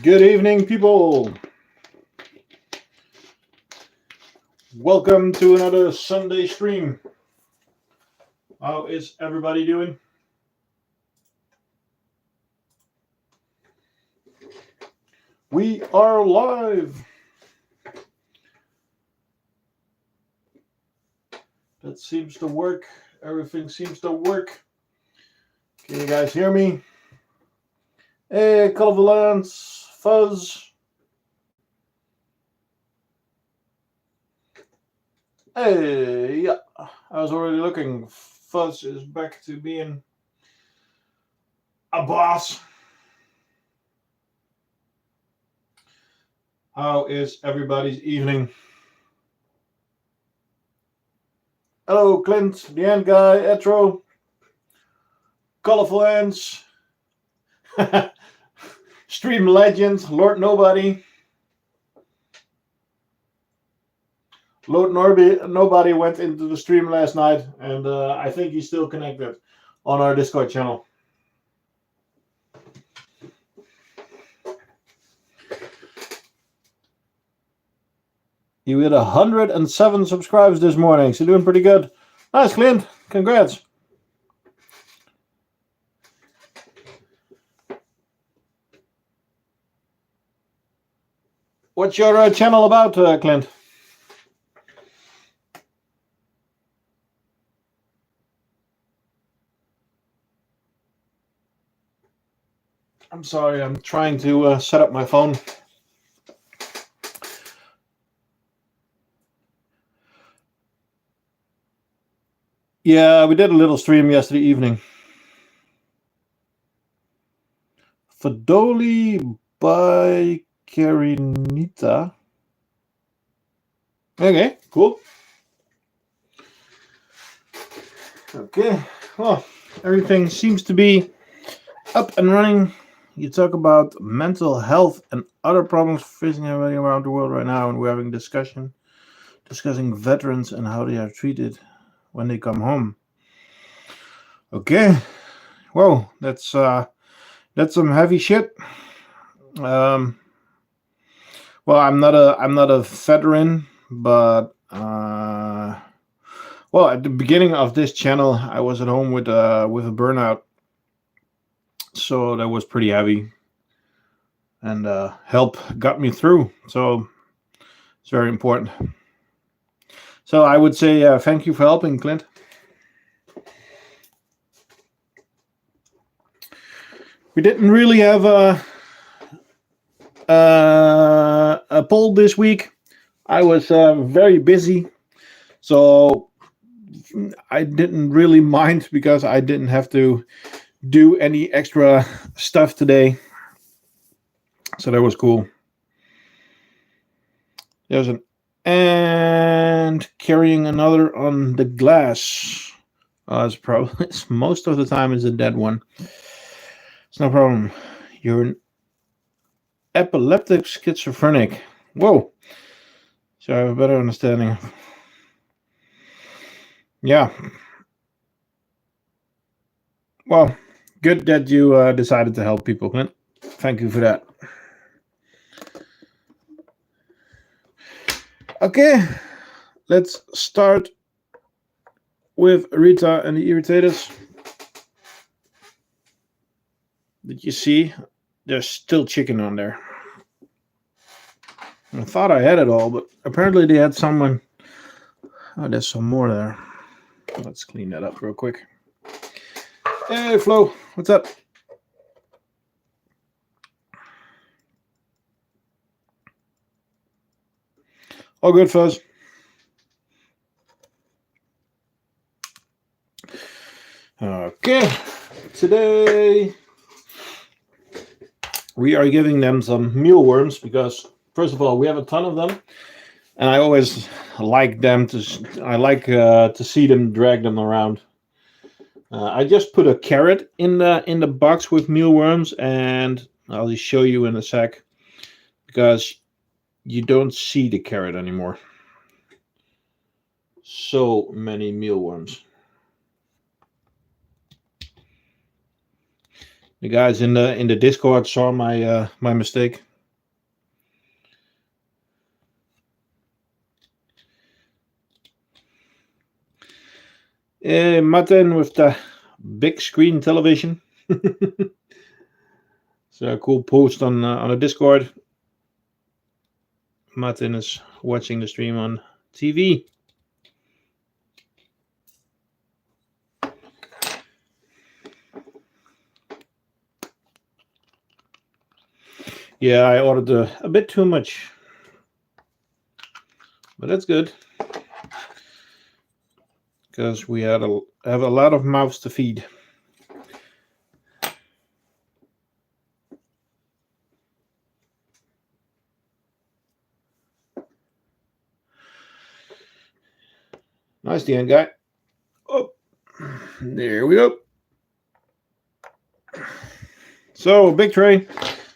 Good evening, people. Welcome to another Sunday stream. How is everybody doing? We are live. That seems to work. Everything seems to work. Can you guys hear me? Hey, Colorful Lance, Fuzz. Hey, yeah. I was already looking. Fuzz is back to being a boss. How is everybody's evening? Hello, Clint, the end guy, Etro, Colorful Lance. Stream legend, Lord Nobody. Lord Nobody went into the stream last night, and I think he's still connected on our Discord channel. You hit 107 subscribers this morning, so you're doing pretty good. Nice, Clint. Congrats. What's your channel about, Clint? I'm sorry, I'm trying to set up my phone. Yeah, we did a little stream yesterday evening. Fadoli by Rita. Okay, cool. Okay, well, everything seems to be up and running. You talk about mental health and other problems facing everybody around the world right now, and we're having discussing veterans and how they are treated when they come home. Okay, whoa, that's some heavy shit. Well, I'm not a veteran, but well, at the beginning of this channel, I was at home with a burnout, so that was pretty heavy, and help got me through. So it's very important. So I would say thank you for helping, Clint. We didn't really have a poll this week. I was very busy, so I didn't really mind because I didn't have to do any extra stuff today. So that was cool. There's an ant carrying another on the glass. It's most of the time is a dead one. It's no problem. You're an epileptic schizophrenic. Whoa. So I have a better understanding. Yeah. Well, good that you decided to help people, Clint. Thank you for that. Okay, let's start with Rita and the irritators. Did you see? There's still chicken on there. I thought I had it all, but apparently they had someone. Oh, there's some more there. Let's clean that up real quick. Hey, Flo, what's up? All good, Fuzz. Okay, today we are giving them some mealworms because, first of all, we have a ton of them, and I always like them to. I like to see them drag them around. I just put a carrot in the box with mealworms, and I'll just show you in a sec because you don't see the carrot anymore. So many mealworms. The guys in the Discord saw my my mistake. Martin with the big screen television. It's a cool post on the Discord. Martin is watching the stream on TV. Yeah, I ordered a bit too much, but that's good because we have a lot of mouths to feed. Nice, the end guy. Oh, there we go. So, big tray.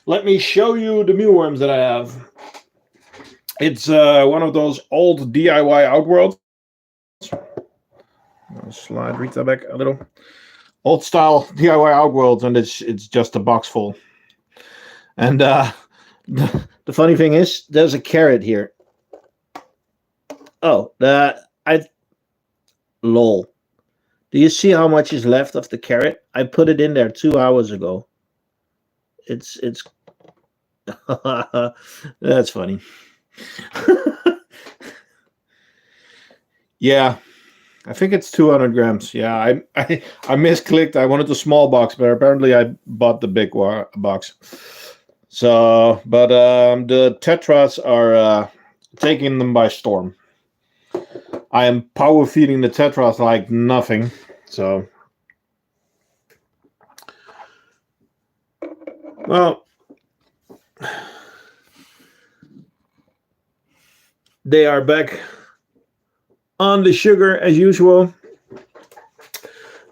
Let me show you the mealworms that I have. It's one of those old DIY Outworlds. I'll slide Rita back a little. Old style DIY Outworlds, and it's just a box full. And the funny thing is, there's a carrot here. Oh, lol. Do you see how much is left of the carrot? I put it in there 2 hours ago. It's that's funny. Yeah, I think it's 200 grams. Yeah, I misclicked. I wanted the small box, but apparently I bought the big box. So, but the tetras are taking them by storm. I am power feeding the tetras like nothing. So, well, they are back on the sugar as usual.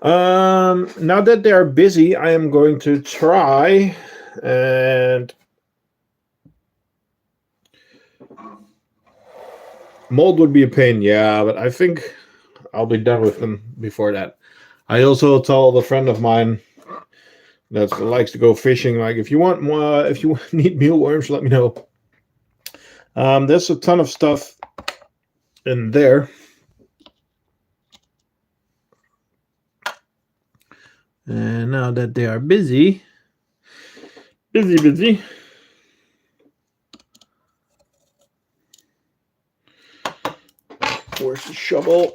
Now that they are busy, I am going to try and mold would be a pain, yeah, but I think I'll be done with them before that. I also told a friend of mine that likes to go fishing, like, if you want more, if you need mealworms, let me know. There's a ton of stuff in there. And now that they are busy. Where's the shovel?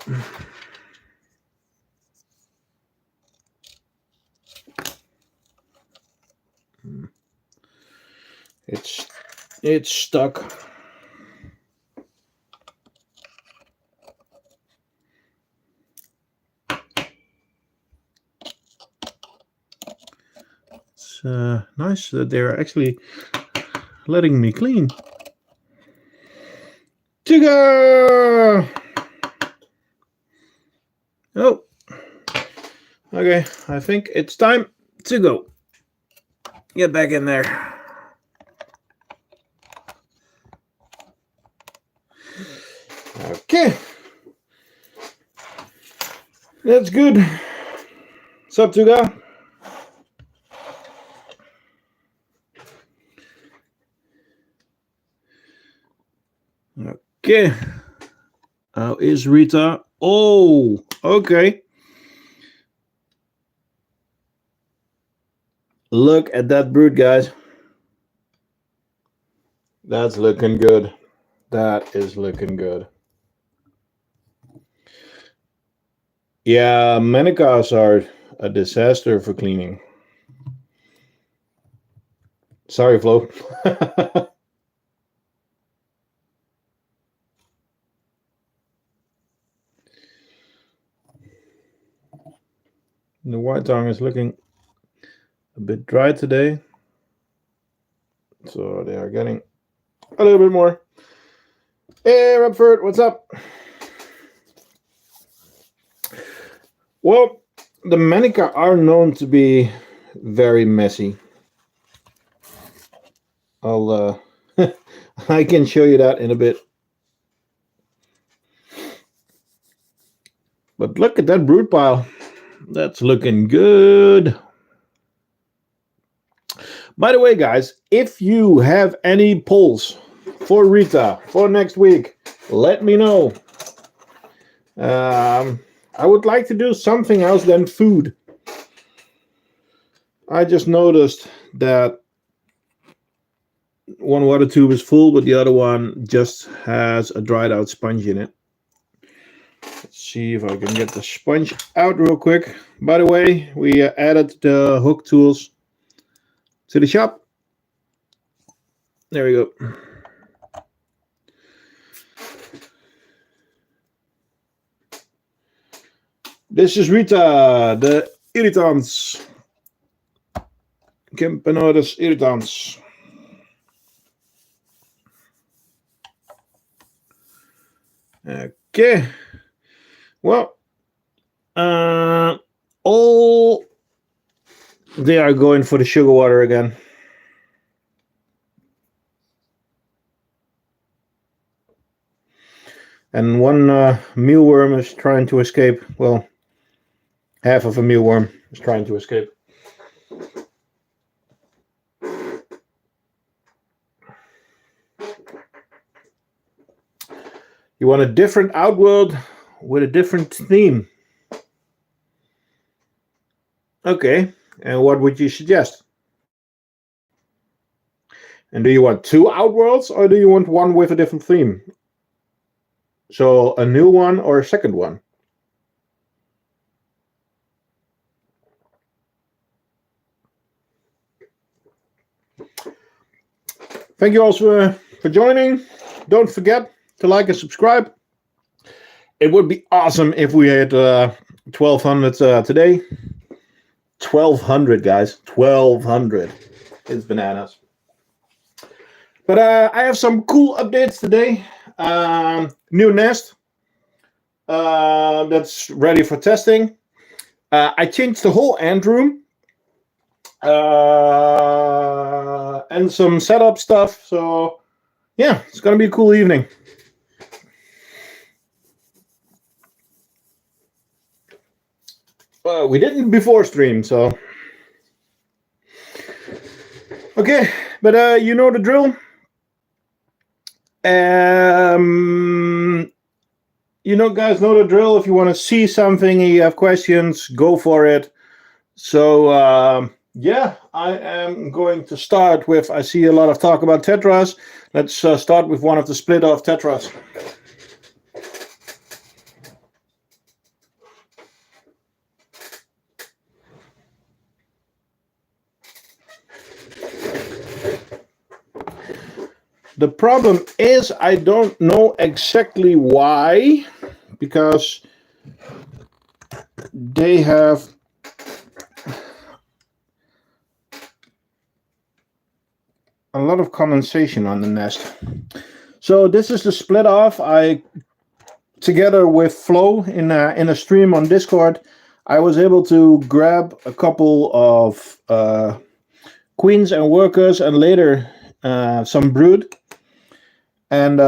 It's stuck. It's nice that they're actually letting me clean. Sugar! Oh. Okay, I think it's time to go. Get back in there. Okay. That's good. What's up, Tuga? Okay. How is Rita? Oh, okay. Look at that brood, guys. That's looking good. That is looking good. Yeah, manicas are a disaster for cleaning. Sorry, Flo. The white tongue is looking a bit dry today. So they are getting a little bit more. Hey, Redford, what's up? Well, the manica are known to be very messy. I'll I can show you that in a bit. But look at that brood pile. That's looking good. By the way, guys, if you have any polls for Rita for next week, let me know. I would like to do something else than food. I just noticed that one water tube is full, but the other one just has a dried out sponge in it. Let's see if I can get the sponge out real quick. By the way, we added the hook tools to the shop. There we go. This is Rita, the irritants. Campenoides irritants. Okay. Well, all they are going for the sugar water again. And one mealworm is trying to escape. Well, half of a mealworm is trying to escape. You want a different outworld with a different theme. Okay, and what would you suggest? And do you want two outworlds or do you want one with a different theme? So a new one or a second one? Thank you all for joining. Don't forget to like and subscribe. It would be awesome if we had 1,200 today. 1,200, guys. 1,200. It's bananas. But I have some cool updates today. New nest that's ready for testing. I changed the whole ant room and some setup stuff. So yeah, it's gonna be a cool evening. We didn't before stream, so okay. But you know the drill. You know, guys, know the drill. If you want to see something and you have questions, go for it. So yeah, I am going to start with. I see a lot of talk about tetras. Let's start with one of the split off tetras. The problem is I don't know exactly why, because they have a lot of condensation on the nest. So this is the split off. I, together with Flo in a stream on Discord, I was able to grab a couple of queens and workers and later some brood. And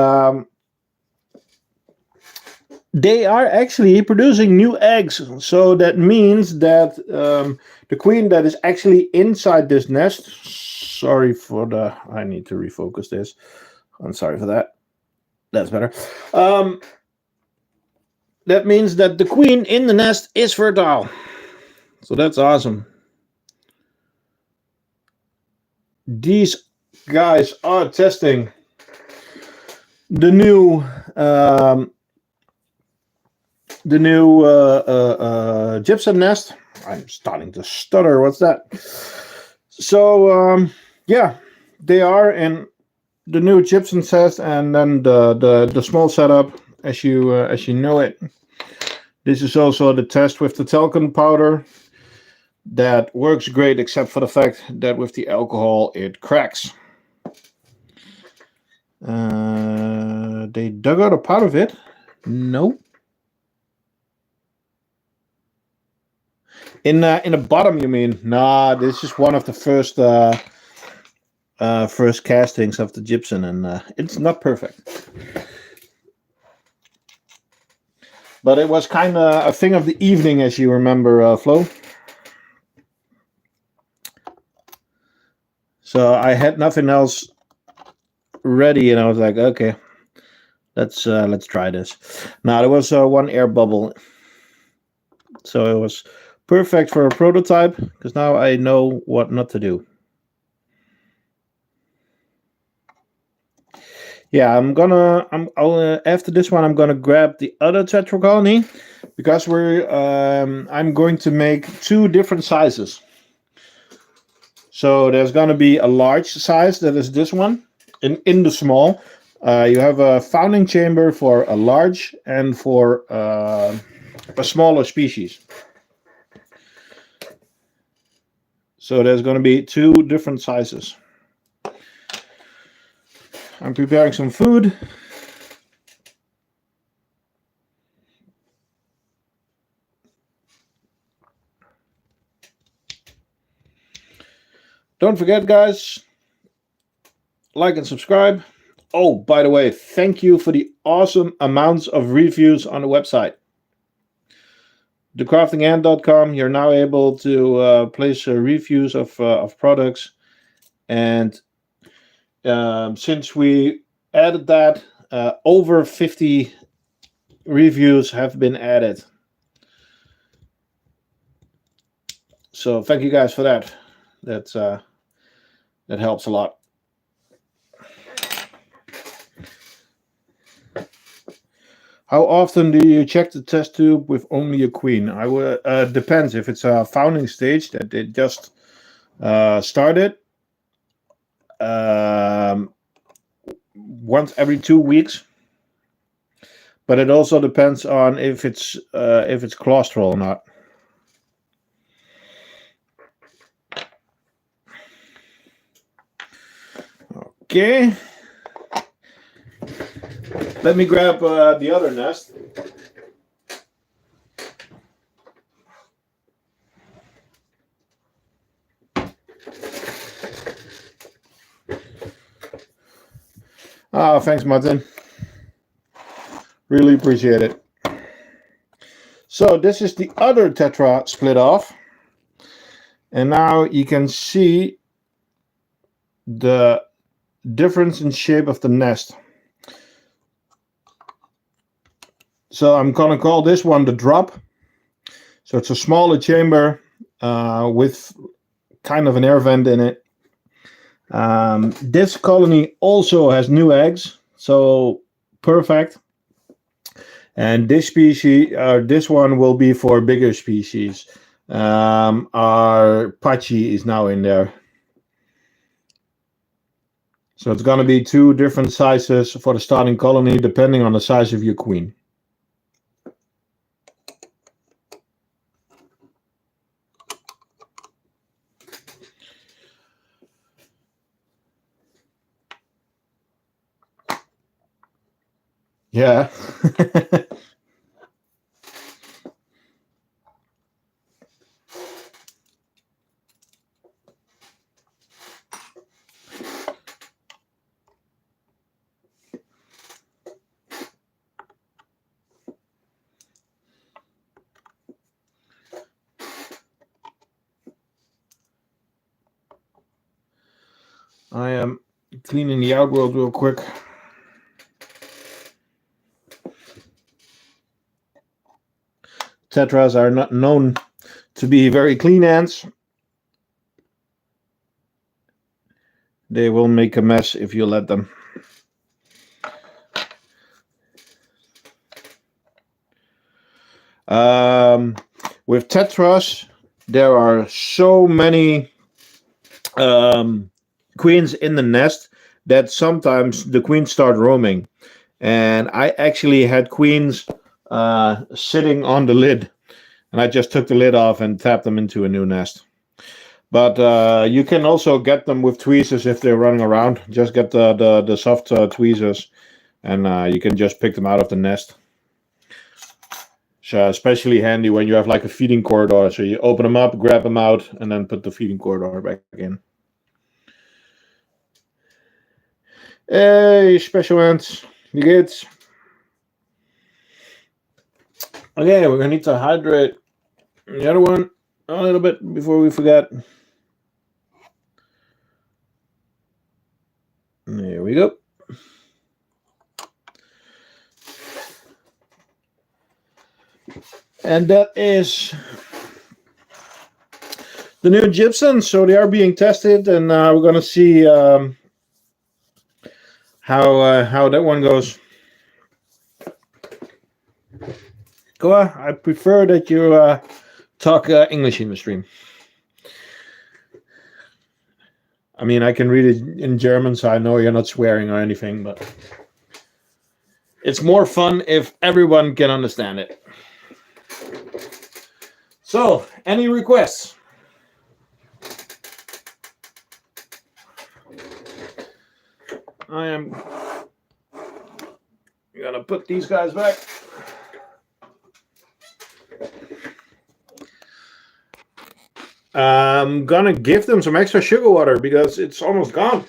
they are actually producing new eggs. So that means that the queen that is actually inside this nest, sorry for the, I need to refocus this. I'm sorry for that. That's better. That means that the queen in the nest is fertile. So that's awesome. These guys are testing the new gypsum nest. I'm starting to stutter. What's that? So yeah, they are in the new gypsum test, and then the small setup as you know it. This is also the test with the talcum powder. That works great, except for the fact that with the alcohol it cracks. They dug out a part of it. No. In the bottom, you mean? Nah, this is one of the first first castings of the gypsum, and it's not perfect. But it was kind of a thing of the evening, as you remember, Flo. So I had nothing else ready, and I was like, okay, let's try this. Now there was one air bubble, so it was perfect for a prototype because now I know what not to do. Yeah, after this one I'm gonna grab the other tetra colony because I'm going to make two different sizes. So there's gonna be a large size that is this one. In the small, you have a founding chamber for a large and for a smaller species. So there's going to be two different sizes. I'm preparing some food. Don't forget, guys, like and subscribe. Oh, by the way, thank you for the awesome amounts of reviews on the website. thecraftingant.com, you're now able to place reviews of products. And since we added that, over 50 reviews have been added. So thank you guys for that. That helps a lot. How often do you check the test tube with only a queen? I would depends if it's a founding stage that it just started. Once every 2 weeks, but it also depends on if it's claustral or not. Okay. Let me grab the other nest. Oh, thanks, Martin. Really appreciate it. So this is the other tetra split off. And now you can see the difference in shape of the nest. So I'm gonna call this one the drop. So it's a smaller chamber with kind of an air vent in it. This colony also has new eggs, so perfect. And this species, this one will be for bigger species. Our Pachi is now in there. So it's going to be two different sizes for the starting colony, depending on the size of your queen. Yeah. I am cleaning the outworld real quick. Tetras are not known to be very clean ants. They will make a mess if you let them. With tetras, there are so many queens in the nest that sometimes the queens start roaming. And I actually had queens sitting on the lid, and I just took the lid off and tapped them into a new nest. But you can also get them with tweezers if they're running around. Just get the soft tweezers, and you can just pick them out of the nest. So especially handy when you have like a feeding corridor. So you open them up, grab them out, and then put the feeding corridor back in. Hey, special ants. Wie geht's? Okay, we're gonna need to hydrate the other one a little bit before we forget. There we go. And that is the new gypsum. So they are being tested, and we're going to see how that one goes. Goa, I prefer that you talk English in the stream. I mean, I can read it in German, so I know you're not swearing or anything, but it's more fun if everyone can understand it. So, any requests? I am gonna put these guys back. I'm gonna give them some extra sugar water because it's almost gone.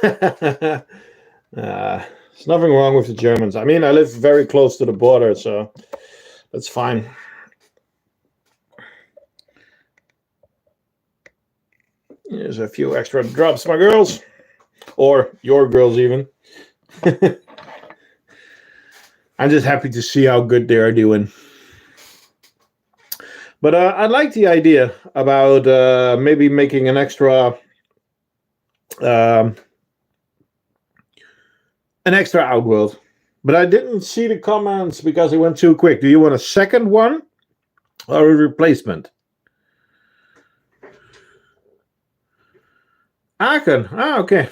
There's nothing wrong with the Germans. I mean, I live very close to the border, so that's fine. There's a few extra drops, my girls. Or your girls, even. I'm just happy to see how good they are doing. But I like the idea about maybe making an extra outworld. But I didn't see the comments because it went too quick. Do you want a second one or a replacement? Aachen. Ah, okay.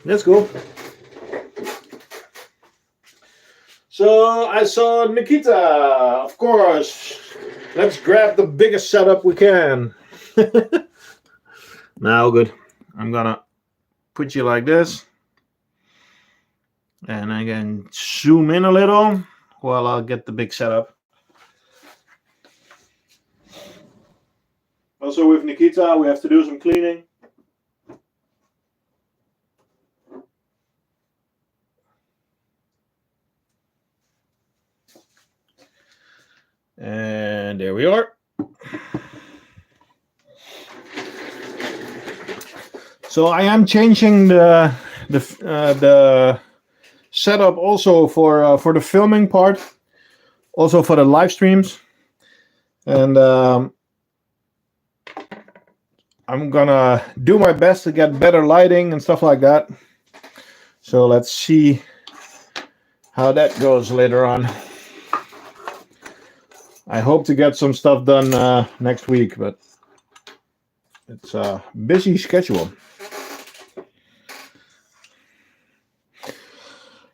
That's cool. So I saw Nikita, of course. Let's grab the biggest setup we can. Now, good. I'm gonna put you like this. And I can zoom in a little while I'll get the big setup. Also with Nikita, we have to do some cleaning. And there we are. So I am changing the setup also for the filming part, also for the live streams, and I'm gonna do my best to get better lighting and stuff like that. So let's see how that goes later on. I hope to get some stuff done next week, but it's a busy schedule.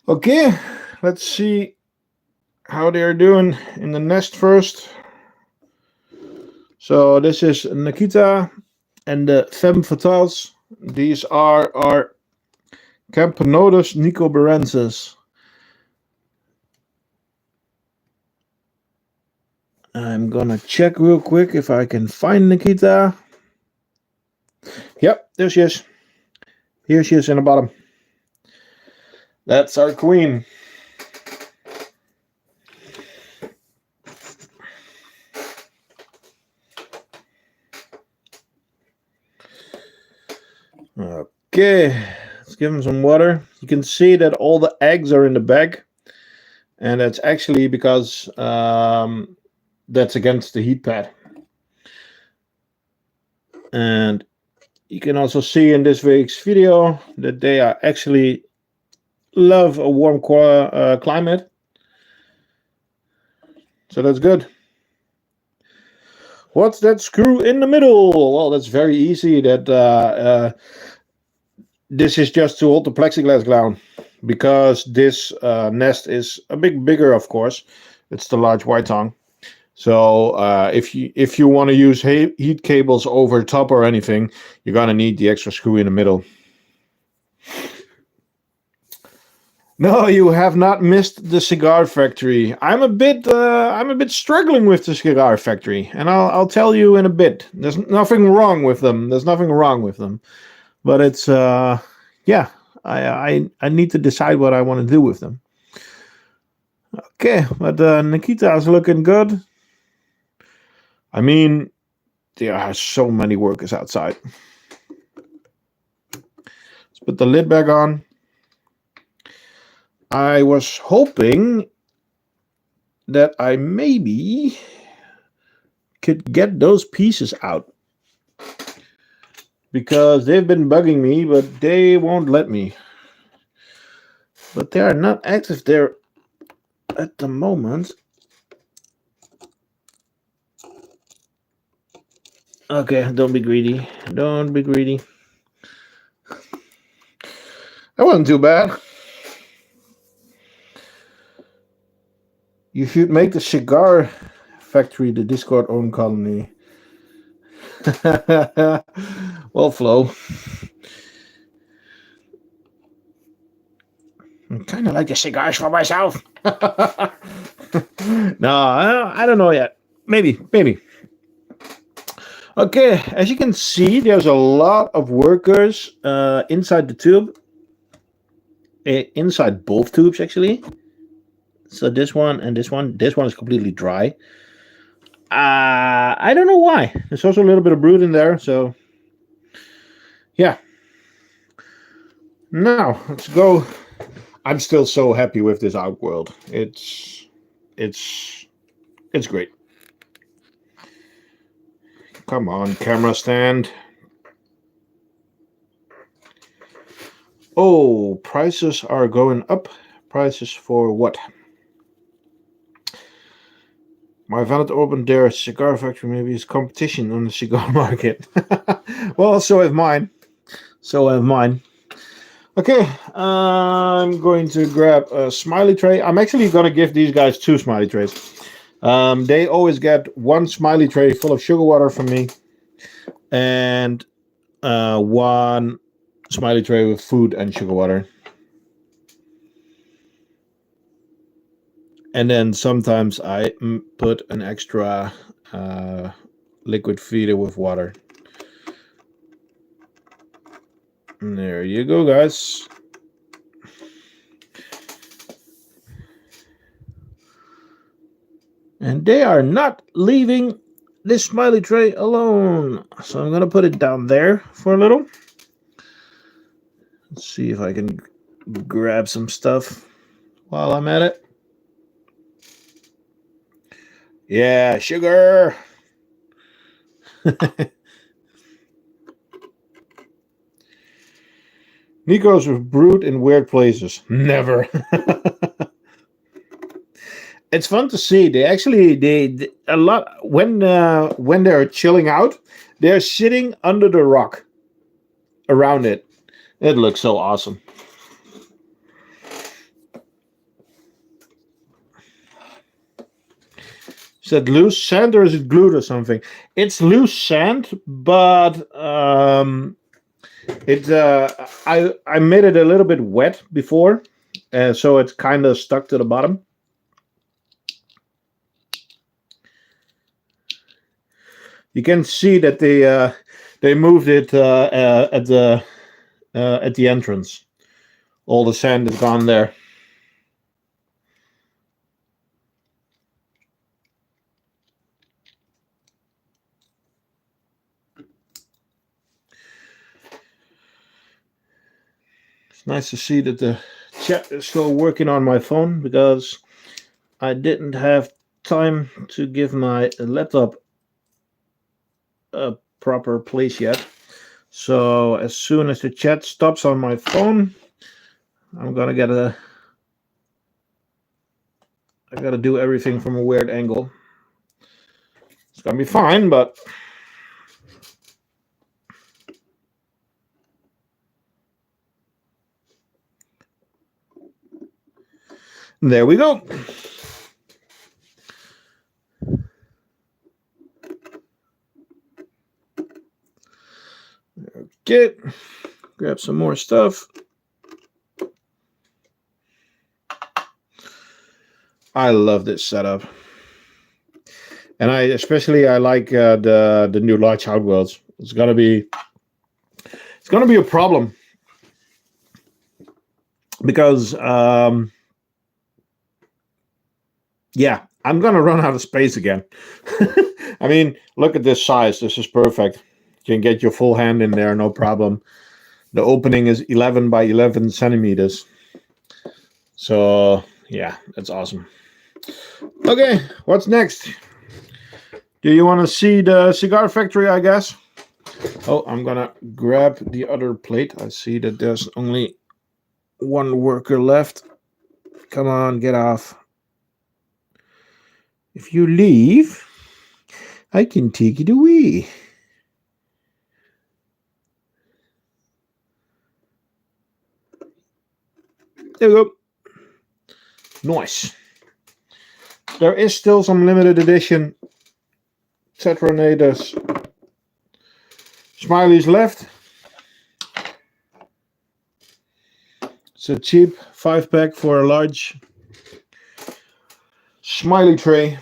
Okay, let's see how they are doing in the nest first. So this is Nikita and the femme fatales. These are our Campanodus nicobarensis. I'm gonna check real quick if I can find Nikita. Yep, there she is. Here she is in the bottom. That's our queen. Okay, let's give him some water. You can see that all the eggs are in the bag, and that's actually because that's against the heat pad. And you can also see in this week's video that they are actually love a warm climate. So that's good. What's that screw in the middle? Well, that's very easy. That this is just to hold the plexiglass down, because this nest is a bit bigger, of course. It's the large white tongue. So if you want to use heat cables over top or anything, you're gonna need the extra screw in the middle. No, you have not missed the cigar factory. I'm a bit struggling with the cigar factory, and I'll tell you in a bit. There's nothing wrong with them. But it's yeah, I need to decide what I want to do with them. Okay, but Nikita is looking good. I mean, there are so many workers outside. Let's put the lid back on. I was hoping that I maybe could get those pieces out, because they've been bugging me, but they won't let me. But they are not active there at the moment. Okay, don't be greedy. Don't be greedy. That wasn't too bad. You should make the cigar factory the Discord own colony. Well, Flo. I kind of like the cigars for myself. No, I don't know yet. Maybe. Okay, as you can see, there's a lot of workers inside the tube. Inside both tubes, actually. So this one and this one is completely dry. I don't know why. There's also a little bit of brood in there, so yeah. Now let's go. I'm still so happy with this Outworld. It's great. Come on, camera stand. Oh, prices are going up. Prices for what? My valet opened their cigar factory. Maybe it's competition on the cigar market. Well, so have mine. Okay, I'm going to grab a smiley tray. I'm actually going to give these guys 2 smiley trays. They always get 1 smiley tray full of sugar water from me, and 1 smiley tray with food and sugar water. And then sometimes I put an extra liquid feeder with water. And there you go, guys. And they are not leaving this smiley tray alone. So I'm going to put it down there for a little. Let's see if I can grab some stuff while I'm at it. Yeah, sugar. Nico's with brood in weird places. Never. It's fun to see. They a lot when they're chilling out, they're sitting under the rock around it. It looks so awesome. Is that loose sand or is it glued or something? It's loose sand, but I made it a little bit wet before, so it's kind of stuck to the bottom. You can see that they moved it at the entrance. All the sand is gone there. It's nice to see that the chat is still working on my phone, because I didn't have time to give my laptop a proper place yet. So as soon as the chat stops on my phone, I'm gonna get I gotta do everything from a weird angle. It's gonna be fine, but there we go. Okay, grab some more stuff. I love this setup, and I like the new large outworlds. It's gonna be a problem, because Yeah, I'm gonna run out of space again. I mean, look at this size. This is perfect. You can get your full hand in there, no problem. The opening is 11 by 11 centimeters. So, yeah, that's awesome. Okay, what's next? Do you want to see the cigar factory, I guess? Oh, I'm gonna grab the other plate. I see that there's only one worker left. Come on, get off. If you leave, I can take it away. There we go. Nice. There is still some limited edition Tetranators Smileys left. It's a cheap 5-pack for a large Smiley tray.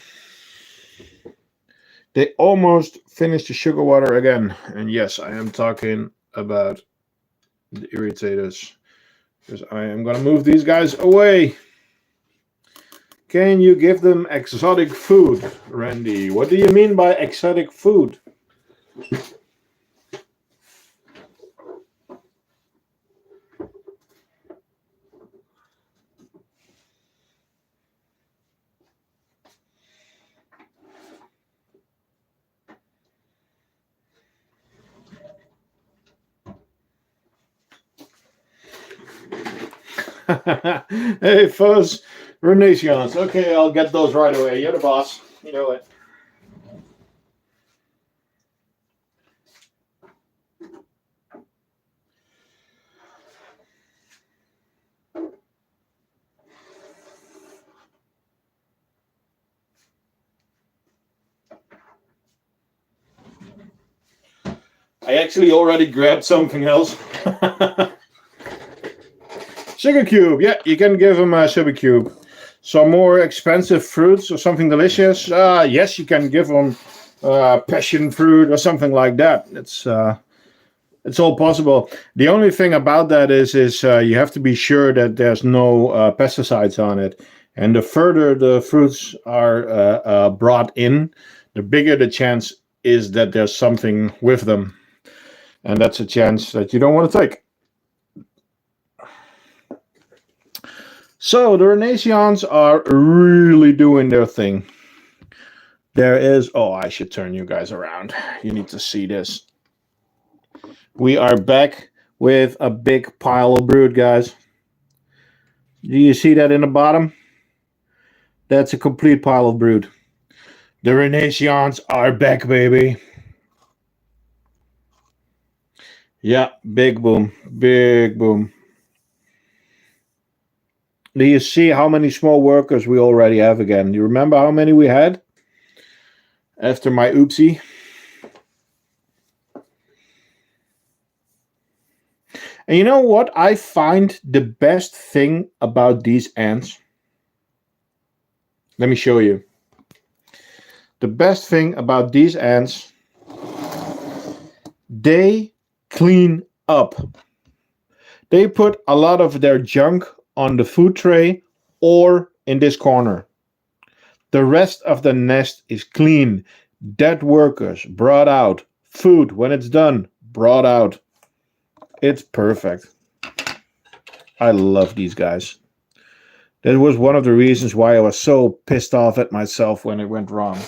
They almost finished the sugar water again. And yes, I am talking about the irritators. Because I am going to move these guys away. Can you give them exotic food, Randy? What do you mean by exotic food? Hey, Fuzz, Renaissance. Okay, I'll get those right away. You're the boss. You know it. I actually already grabbed something else. Sugar cube. Yeah, you can give them a sugar cube. Some more expensive fruits or something delicious. Yes, you can give them passion fruit or something like that. It's all possible. The only thing about that is you have to be sure that there's no pesticides on it. And the further the fruits are brought in, the bigger the chance is that there's something with them. And that's a chance that you don't want to take. So the Renaissance are really doing their thing. There is... Oh, I should turn you guys around. You need to see this. We are back with a big pile of brood, guys. Do you see that in the bottom? That's a complete pile of brood. The Renaissance are back, baby. Yeah, big boom. Big boom. Do you see how many small workers we already have again? You remember how many we had? After my oopsie. And you know what I find the best thing about these ants? Let me show you. The best thing about these ants, they clean up. They put a lot of their junk on the food tray or in this corner. The rest of the nest is clean. Dead workers brought out. Food, when it's done, brought out. It's perfect. I love these guys. That was one of the reasons why I was so pissed off at myself when it went wrong.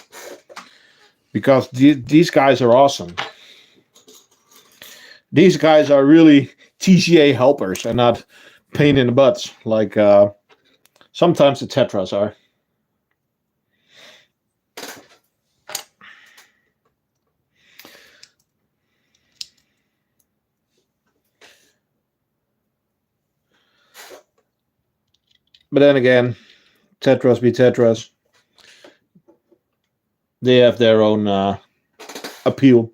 Because these guys are awesome. These guys are really TCA helpers and not pain in the butts like sometimes the Tetras are. But then again, Tetras be Tetras. They have their own appeal.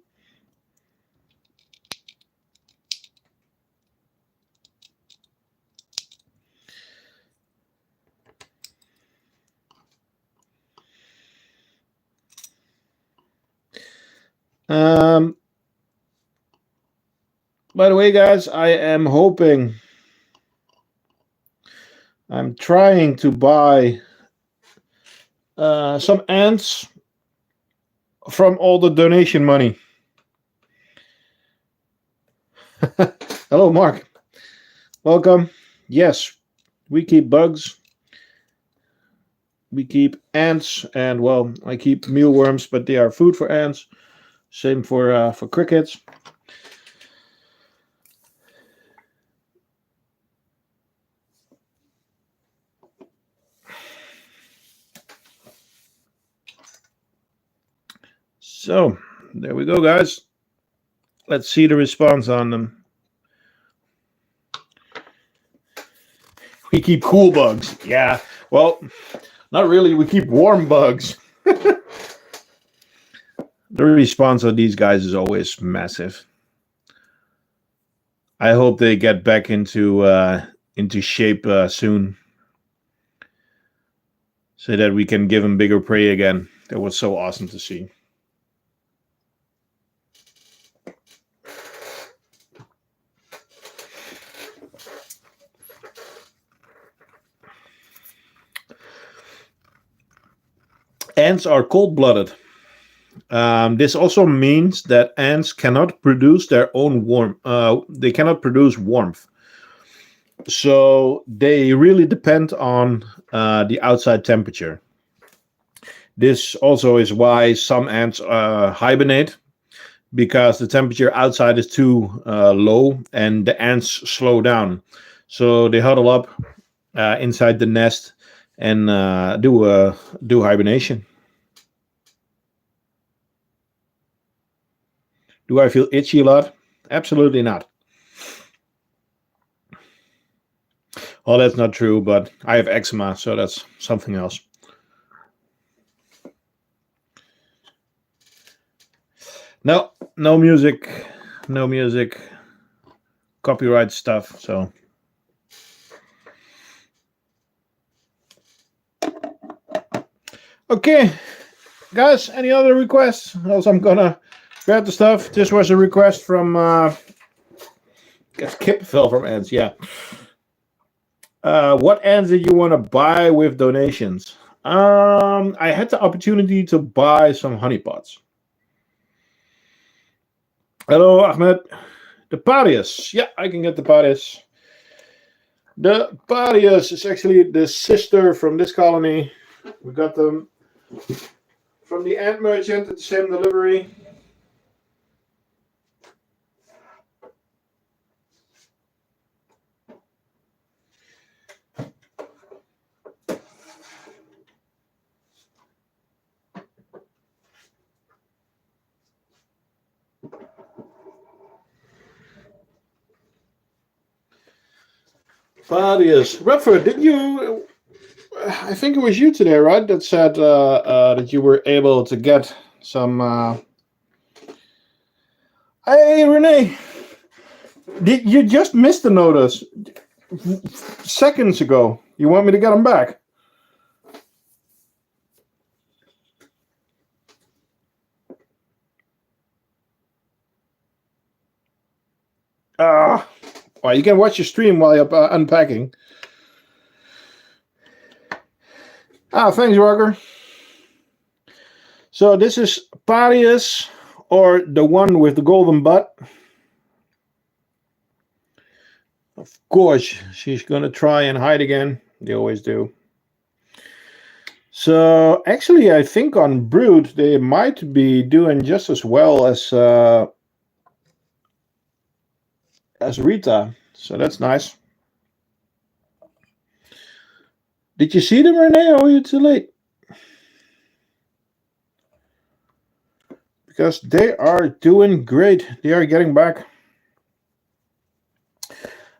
By the way, guys, I am hoping... I'm trying to buy some ants from all the donation money. Hello, Mark. Welcome. Yes, we keep bugs. We keep ants, and well, I keep mealworms, but they are food for ants. Same for crickets. So there we go, guys. Let's see the response on them. We keep cool bugs. Yeah. Well, not really. We keep warm bugs. The response of these guys is always massive. I hope they get back into shape soon, so that we can give them bigger prey again. That was so awesome to see. Ants are cold-blooded. This also means that ants cannot produce their own warmth. They cannot produce warmth, so they really depend on the outside temperature. This also is why some ants hibernate, because the temperature outside is too low and the ants slow down. So they huddle up inside the nest and do hibernation. Do I feel itchy a lot? Absolutely not. Well, that's not true, but I have eczema, so that's something else. No music, copyright stuff, so. Okay, guys, any other requests? Else I'm gonna grab the stuff. This was a request from, guess Kip fell from ants, yeah. What ants did you want to buy with donations? I had the opportunity to buy some honeypots. Hello, Ahmed. The Parius. Yeah, I can get the Parius. The Parius is actually the sister from this colony. We got them from the ant merchant at the same delivery. Parius. Rutherford, did you... I think it was you today, right? That said that you were able to get some... Hey, Renee! Did you just missed the notice seconds ago? You want me to get them back? Well, you can watch your stream while you're unpacking. Thanks, Roger. So this is Parius, or the one with the golden butt. Of course, she's going to try and hide again. They always do. So actually, I think on Brood, they might be doing just as well as Rita. So that's nice. Did you see them, Renee, or are you too late? Because they are doing great. They are getting back.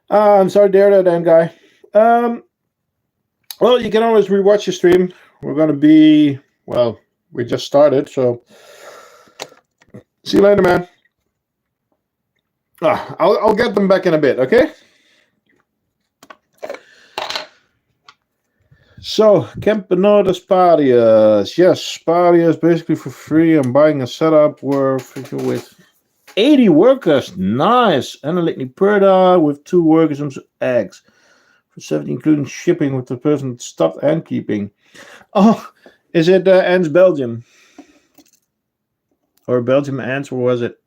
I'm sorry, there, Dan guy. Well, you can always rewatch the stream. We're going to be, well, we just started, so see you later, man. I'll get them back in a bit, okay? So, Campanotus Parius. Yes, Parius basically for free. I'm buying a setup with 80 workers. Nice. And a Ligniperda with 2 workers and some eggs. For 70, including shipping with the person that stopped and keeping. Oh, Is it ants Belgium? Or Belgium ants, or was it?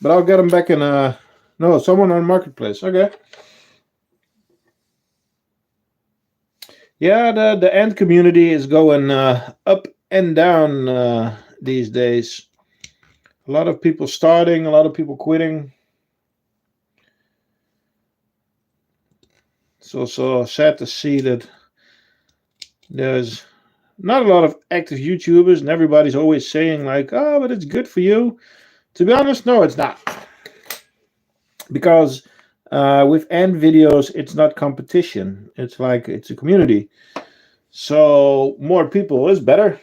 But I'll get them back in no, someone on Marketplace. Okay. Yeah, the ant community is going up and down these days. A lot of people starting, a lot of people quitting. It's also sad to see that there's not a lot of active YouTubers, and everybody's always saying like, "Oh, but it's good for you." To be honest, no, it's not. Because with ant videos, it's not competition. It's like it's a community. So more people is better.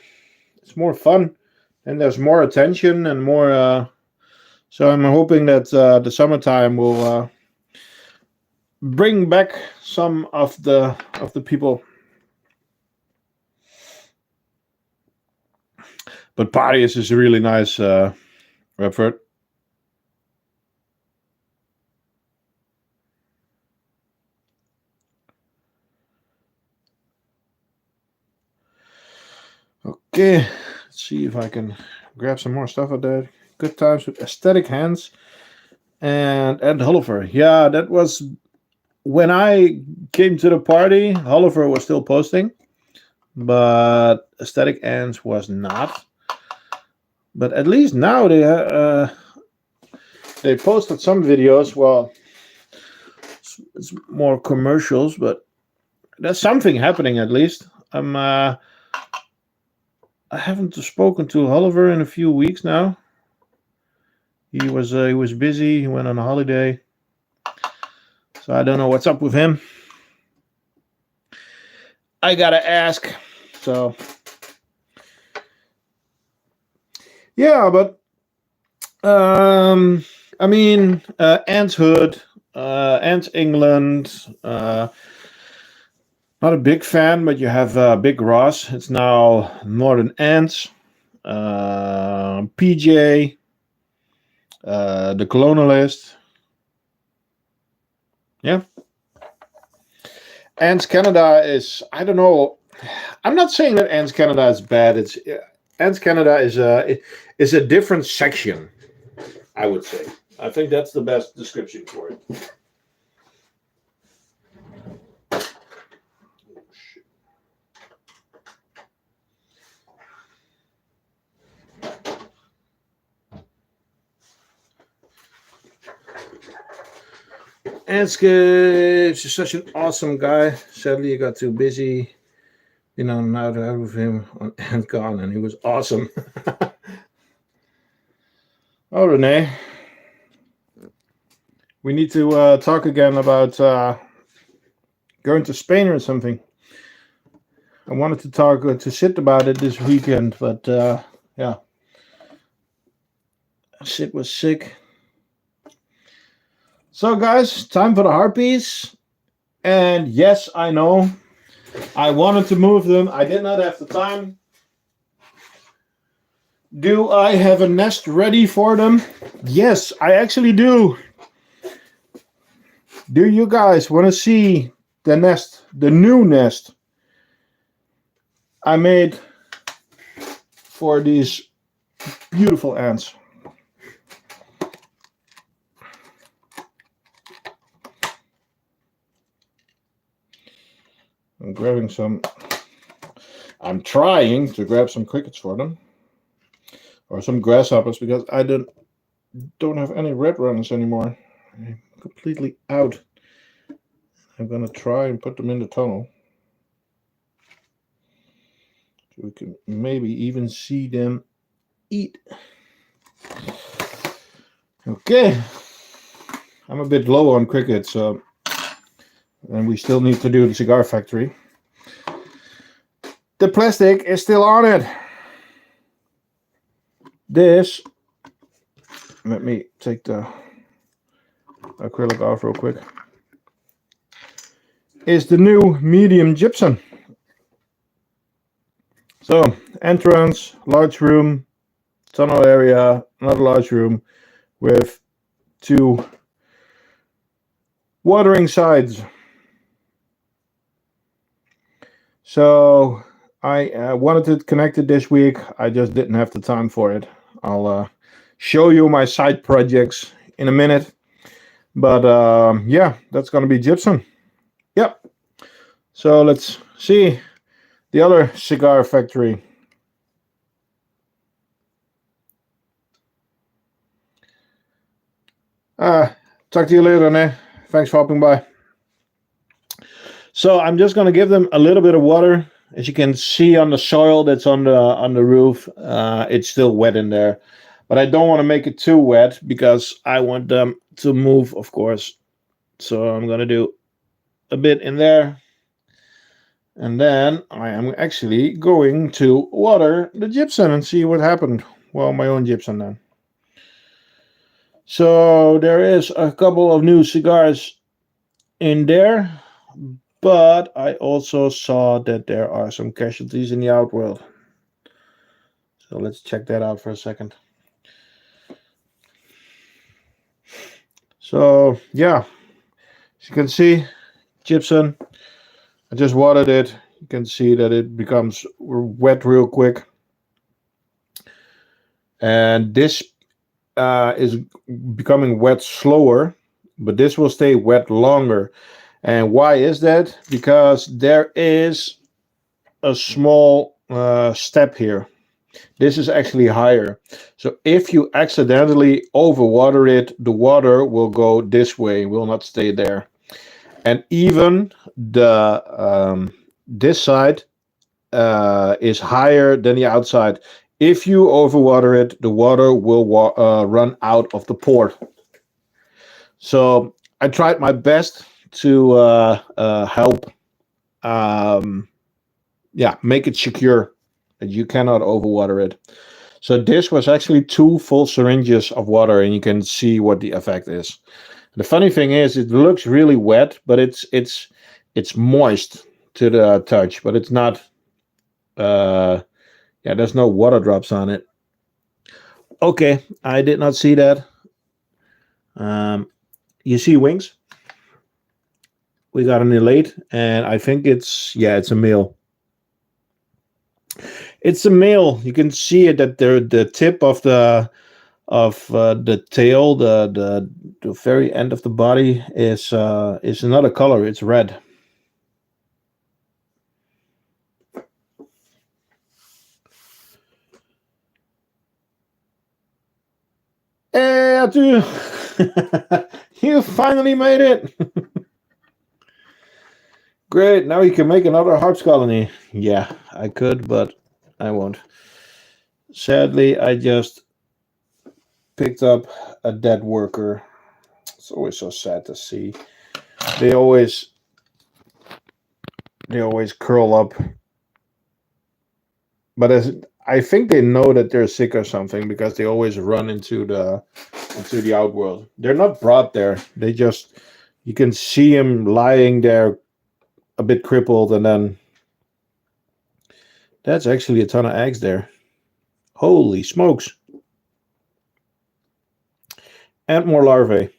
It's more fun, and there's more attention and more. So I'm hoping that the summertime will bring back some of the people. But Parius is a really nice effort. Okay, let's see if I can grab some more stuff out there. Good times with aesthetic hands and Oliver. Yeah, that was when I came to the party. Oliver was still posting, but aesthetic ants was not. But at least now they posted some videos. Well, it's more commercials, but there's something happening at least. I haven't spoken to Oliver in a few weeks now. He was busy. He went on a holiday, so I don't know what's up with him. I gotta ask. So yeah, but I mean, Ants Hood, Ants England. Not a big fan, but you have Big Ross. It's now Northern Ants. PJ. The Colonialist. Yeah. Ants Canada is, I don't know. I'm not saying that Ants Canada is bad. It's Ants Canada is a different section, I would say. I think that's the best description for it. Anske is such an awesome guy. Sadly, he got too busy. You know, now to have him on Ant-Con, and he was awesome. Oh, Renee. We need to talk again about going to Spain or something. I wanted to talk to Sid about it this weekend, but yeah. Sid was sick. So, guys, time for the harpies. And yes, I know. I wanted to move them. I did not have the time. Do I have a nest ready for them? Yes, I actually do. Do you guys want to see the nest, the new nest I made for these beautiful ants? I'm grabbing some. I'm trying to grab some crickets for them, or some grasshoppers, because I don't have any red runners anymore. I'm completely out. I'm gonna try and put them in the tunnel, so we can maybe even see them eat. Okay, I'm a bit low on crickets, so. And we still need to do the cigar factory. The plastic is still on it. This, let me take the acrylic off real quick, is the new medium gypsum. So, entrance, large room, tunnel area, another large room with 2 watering sides. So, I wanted to connect it this week. I just didn't have the time for it. I'll show you my side projects in a minute. But yeah, that's going to be gypsum. Yep. So let's see the other cigar factory. Talk to you later, Ne. Thanks for hopping by. So I'm just going to give them a little bit of water. As you can see on the soil that's on the roof, it's still wet in there. But I don't want to make it too wet because I want them to move, of course. So I'm going to do a bit in there. And then I am actually going to water the gypsum and see what happened. Well, my own gypsum then. So there is a couple of new cigars in there, but I also saw that there are some casualties in the outworld. So let's check that out for a second. So yeah, as you can see, gypsum, I just watered it. You can see that it becomes wet real quick. And this is becoming wet slower, but this will stay wet longer. And why is that? Because there is a small step here. This is actually higher. So if you accidentally overwater it, the water will go this way, will not stay there. And even the this side is higher than the outside. If you overwater it, the water will run out of the port. So I tried my best to help, make it secure. You cannot overwater it. So this was actually 2 full syringes of water, and you can see what the effect is. The funny thing is, it looks really wet, but it's moist to the touch, but it's not. There's no water drops on it. Okay, I did not see that. You see wings? We got an elate, and I think it's a male. It's a male. You can see it at the tip of the tail, the very end of the body is another color. It's red. Hey, Atu! You finally made it! Great, now you can make another hearts colony. Yeah, I could, but I won't. Sadly, I just picked up a dead worker. It's always so sad to see. They always curl up. But I think they know that they're sick or something because they always run into the outworld. They're not brought there. They just, you can see him lying there a bit crippled, and then that's actually a ton of eggs there. Holy smokes. And more larvae.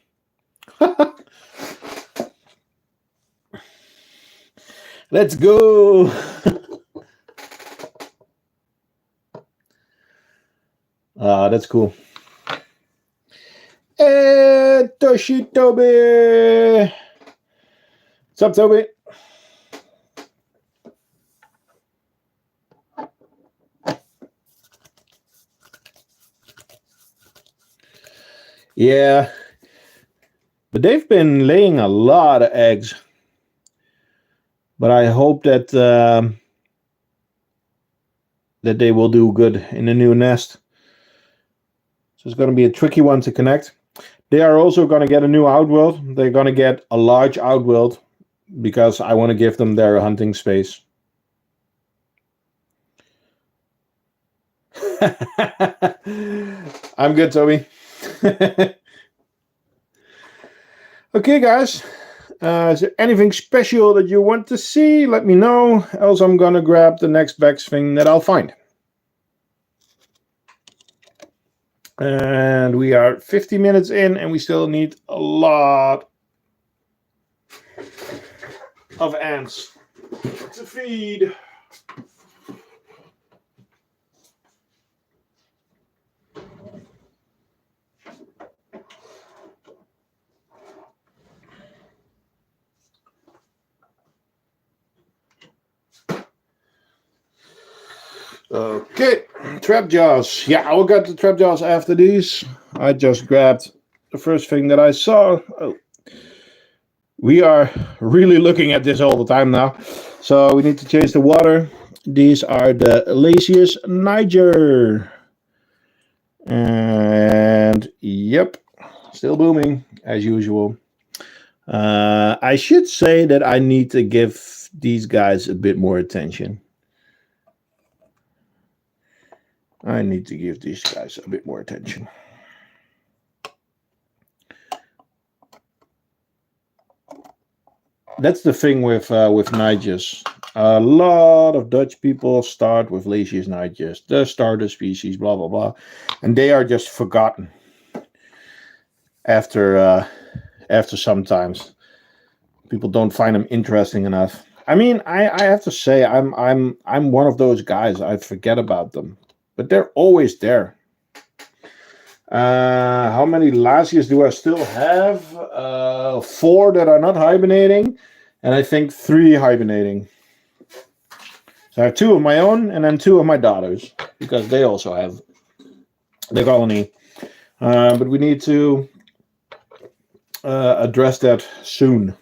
Let's go. That's cool. Hey, Toby. What's up, Toby? Yeah, but they've been laying a lot of eggs. But I hope that that they will do good in the new nest. So it's going to be a tricky one to connect. They are also going to get a new outworld. They're going to get a large outworld because I want to give them their hunting space. I'm good, Toby. Okay, guys. Is there anything special that you want to see? Let me know. Else I'm gonna grab the next best thing that I'll find. And we are 50 minutes in and we still need a lot of ants to feed. Okay, trap jaws. Yeah, I will get the trap jaws after these. I just grabbed the first thing that I saw. Oh. We are really looking at this all the time now. So we need to change the water. These are the Lazius Niger. And yep, still booming as usual. I should say that I need to give these guys a bit more attention. I need to give these guys a bit more attention. That's the thing with Nigers. A lot of Dutch people start with Lazius Nigers, the starter species, blah blah blah, and they are just forgotten after sometimes. People don't find them interesting enough. I mean, I have to say I'm one of those guys. I forget about them, but they're always there. How many Lazius do I still have? 4 that are not hibernating, and I think 3 hibernating. So I have 2 of my own, and then 2 of my daughters, because they also have the colony. But we need to address that soon.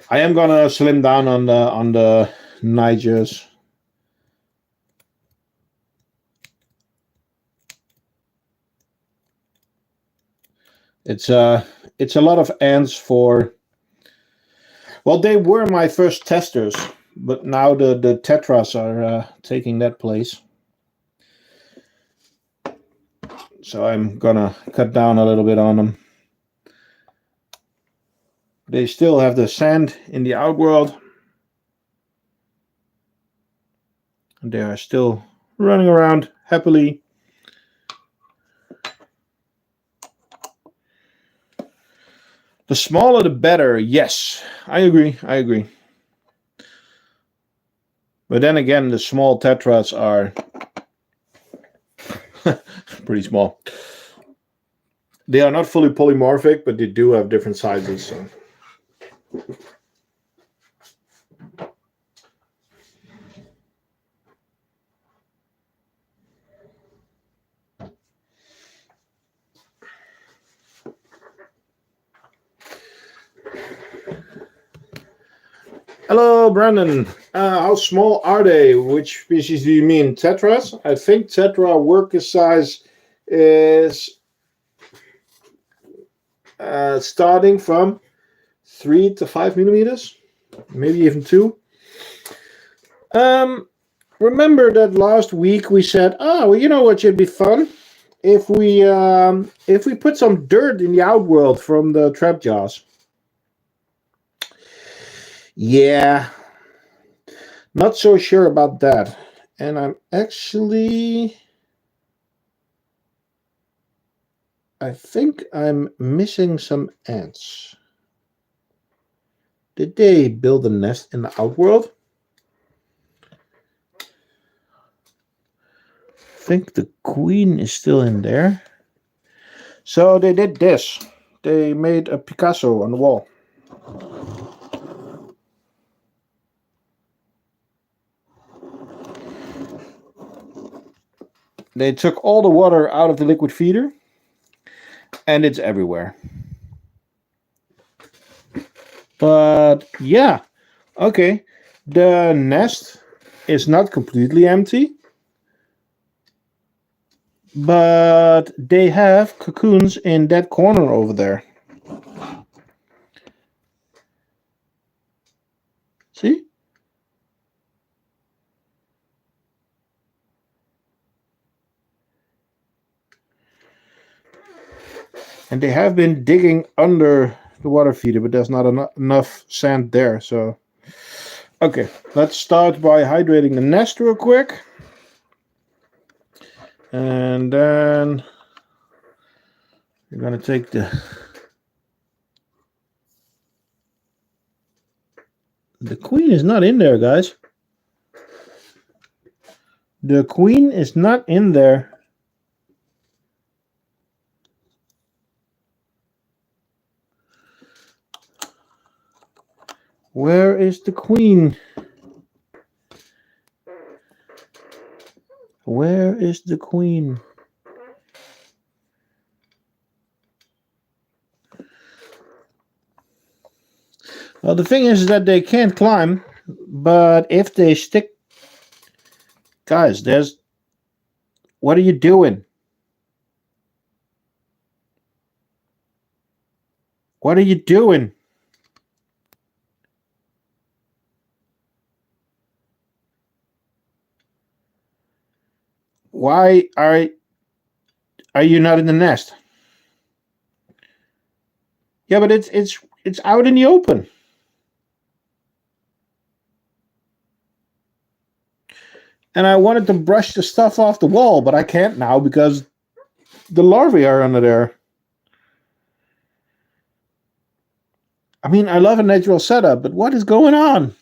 I am gonna slim down on the Nigers. It's a lot of ants for. Well, they were my first testers, but now the tetras are taking that place. So I'm gonna cut down a little bit on them. They still have the sand in the outworld. And they are still running around happily. The smaller the better, yes. I agree. But then again, the small tetras are pretty small. They are not fully polymorphic, but they do have different sizes. So. Hello, Brandon. How small are they? Which species do you mean? Tetras? I think tetra worker size is starting from 3 to 5 millimeters, maybe even 2. Remember that last week we said, oh, well, you know what should be fun? If we put some dirt in the outworld from the trap jaws. Yeah, not so sure about that. And I think I'm missing some ants. Did they build a nest in the outworld? I think the queen is still in there. So they did this. They made a Picasso on the wall. They took all the water out of the liquid feeder, and it's everywhere. But yeah, okay. The nest is not completely empty, but they have cocoons in that corner over there. See? And they have been digging under the water feeder, but there's not enough sand there. So, okay, let's start by hydrating the nest real quick. And then we're going to take the queen is not in there, guys. The queen is not in there. Where is the queen? Where is the queen? Well, the thing is that they can't climb, but if they stick... Guys, what are you doing? What are you doing? Why are you not in the nest? Yeah, but it's out in the open. And I wanted to brush the stuff off the wall, but I can't now because the larvae are under there. I mean, I love a natural setup, but what is going on?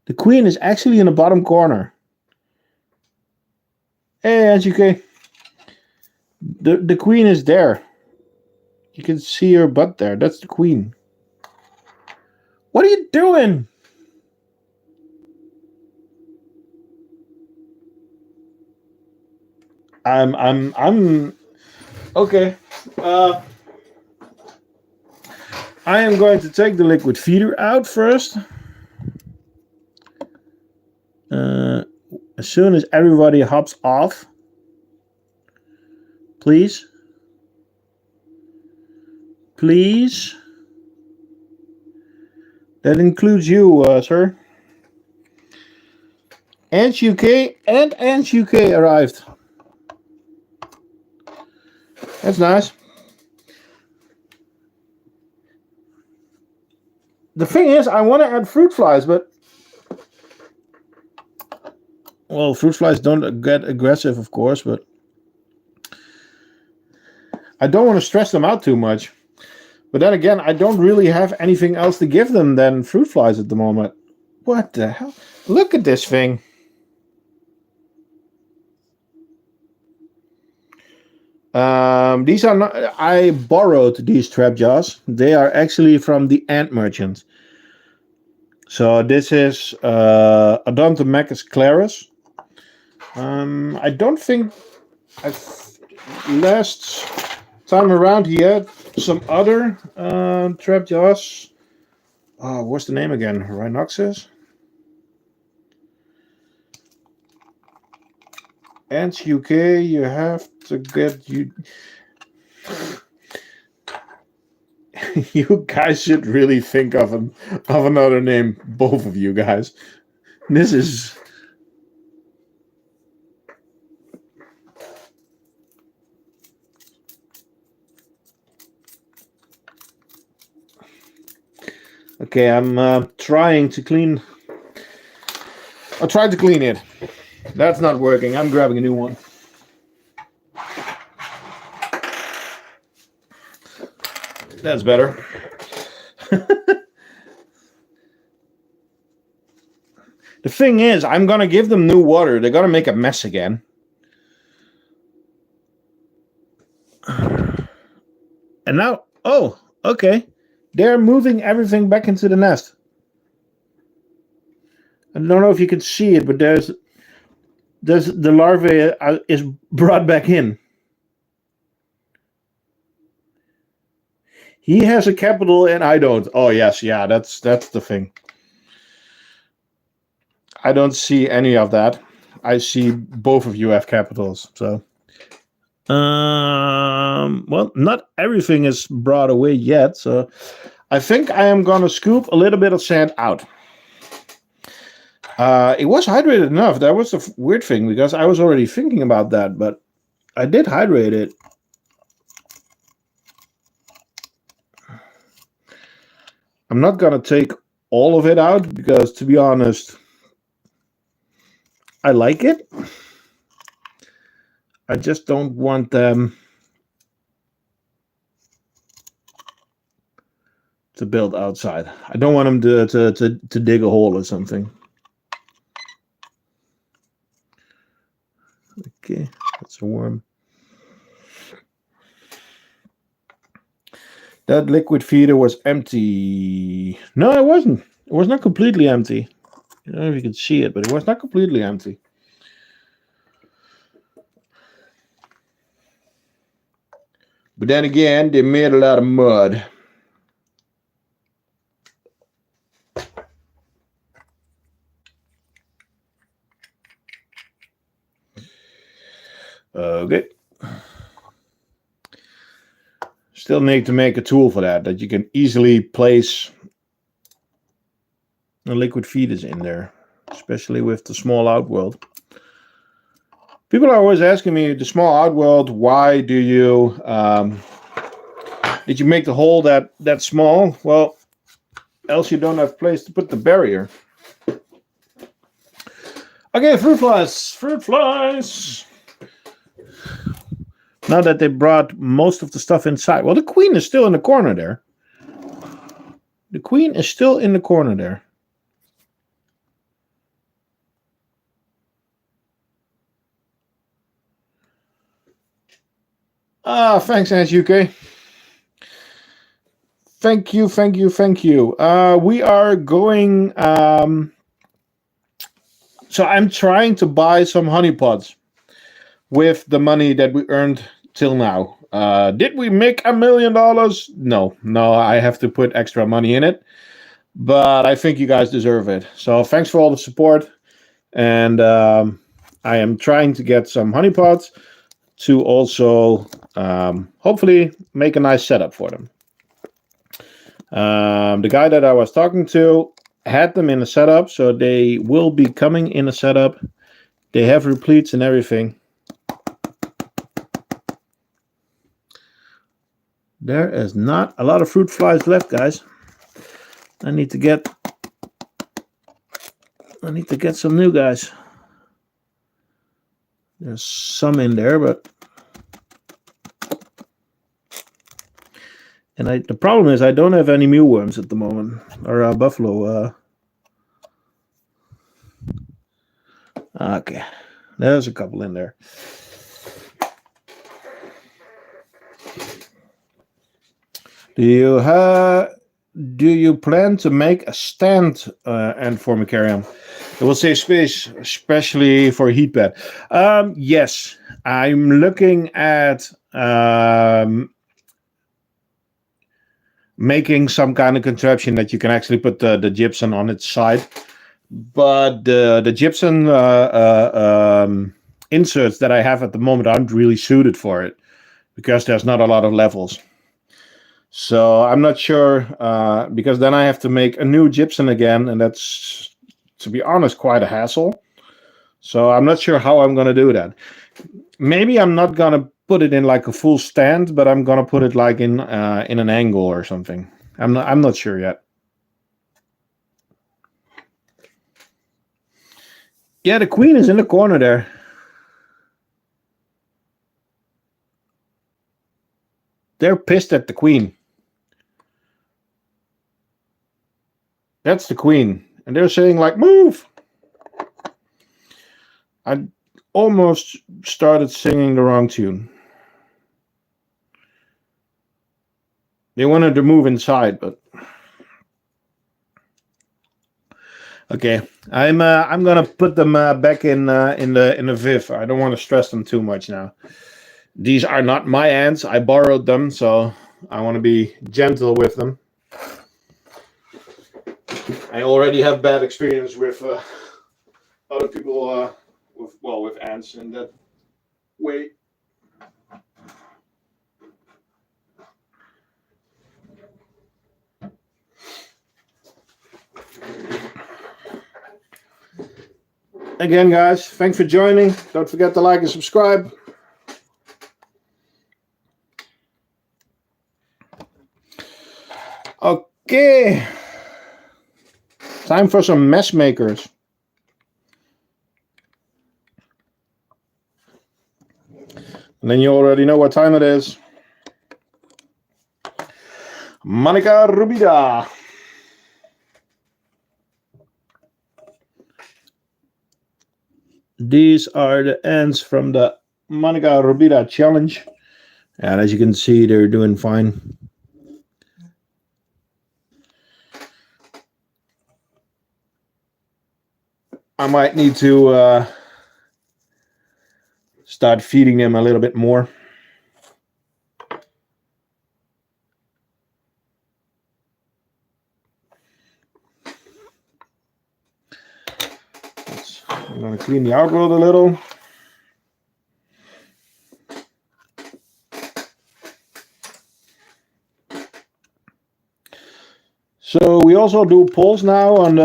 The queen is actually in the bottom corner. Hey, Angie, the queen is there. You can see her butt there. That's the queen. What are you doing? I'm okay. I am going to take the liquid feeder out first. As soon as everybody hops off, please. Please. That includes you, sir. Ants UK and Ants UK arrived. That's nice. The thing is, I want to add fruit flies, but... Well, fruit flies don't get aggressive, of course, but... I don't want to stress them out too much. But then again, I don't really have anything else to give them than fruit flies at the moment. What the hell? Look at this thing. These are not... I borrowed these trap jaws. They are actually from the ant merchant. So this is Odontomachus clarus. I don't think last time around he had some other trap jaws. What's the name again? Rhinoxus? Ants UK, you have to get you. You guys should really think of another name, both of you guys. This is. Okay, I'm trying to clean. I tried to clean it. That's not working. I'm grabbing a new one. That's better. The thing is, I'm going to give them new water. They're going to make a mess again. And now, oh, okay. They're moving everything back into the nest. I don't know if you can see it, but there's the larvae is brought back in. He has a capital and I don't. Oh yes, yeah, that's the thing. I don't see any of that. I see both of you have capitals. So, well, not everything is brought away yet. So, I think I am gonna scoop a little bit of sand out. It was hydrated enough. That was the weird thing because I was already thinking about that, but I did hydrate it. I'm not going to take all of it out because, to be honest, I like it. I just don't want them to build outside. I don't want them to dig a hole or something. Okay, that's a worm. That liquid feeder was empty. No, it wasn't. It was not completely empty. I don't know if you can see it, but it was not completely empty. But then again, they made a lot of mud. Okay. Still need to make a tool for that you can easily place the liquid feeders in there, especially with the small outworld. People are always asking me, the small outworld, why do you did you make the hole that small? Well, else you don't have place to put the barrier. Okay, fruit flies. Now that they brought most of the stuff inside. Well, the queen is still in the corner there. The queen is still in the corner there. Thanks, UK. Thank you. We are going... so I'm trying to buy some honey pots with the money that we earned till now. Did we make $1 million? No, I have to put extra money in it. But I think you guys deserve it. So thanks for all the support. And I am trying to get some honey pots to also hopefully make a nice setup for them. The guy that I was talking to had them in a setup, so they will be coming in a setup. They have repletes and everything. There is not a lot of fruit flies left, guys. I need to get some new guys. There's some in there, but the problem is I don't have any mealworms at the moment, or buffalo. Okay, there's a couple in there. Do you plan to make a stand and formicarium? It will save space, especially for a heat pad. Yes, I'm looking at making some kind of contraption that you can actually put the gypsum on its side. But the gypsum inserts that I have at the moment aren't really suited for it because there's not a lot of levels. So I'm not sure, because then I have to make a new gypsum again, and that's, to be honest, quite a hassle. So I'm not sure how I'm going to do that. Maybe I'm not going to put it in like a full stand, but I'm going to put it like in an angle or something. I'm not sure yet. Yeah, the queen is in the corner there. They're pissed at the queen. That's the queen. And they're saying like, move! I almost started singing the wrong tune. They wanted to move inside, but... Okay, I'm gonna put them back in the Viv. I don't want to stress them too much now. These are not my ants. I borrowed them, so I want to be gentle with them. I already have bad experience with other people with ants in that way. Again, guys, thanks for joining. Don't forget to like and subscribe. Okay. Time for some mess makers. And then you already know what time it is. Monica Rubida. These are the ants from the Monica Rubida challenge. And as you can see, they're doing fine. I might need to start feeding them a little bit more. I'm going to clean the outworld a little. So we also do polls now on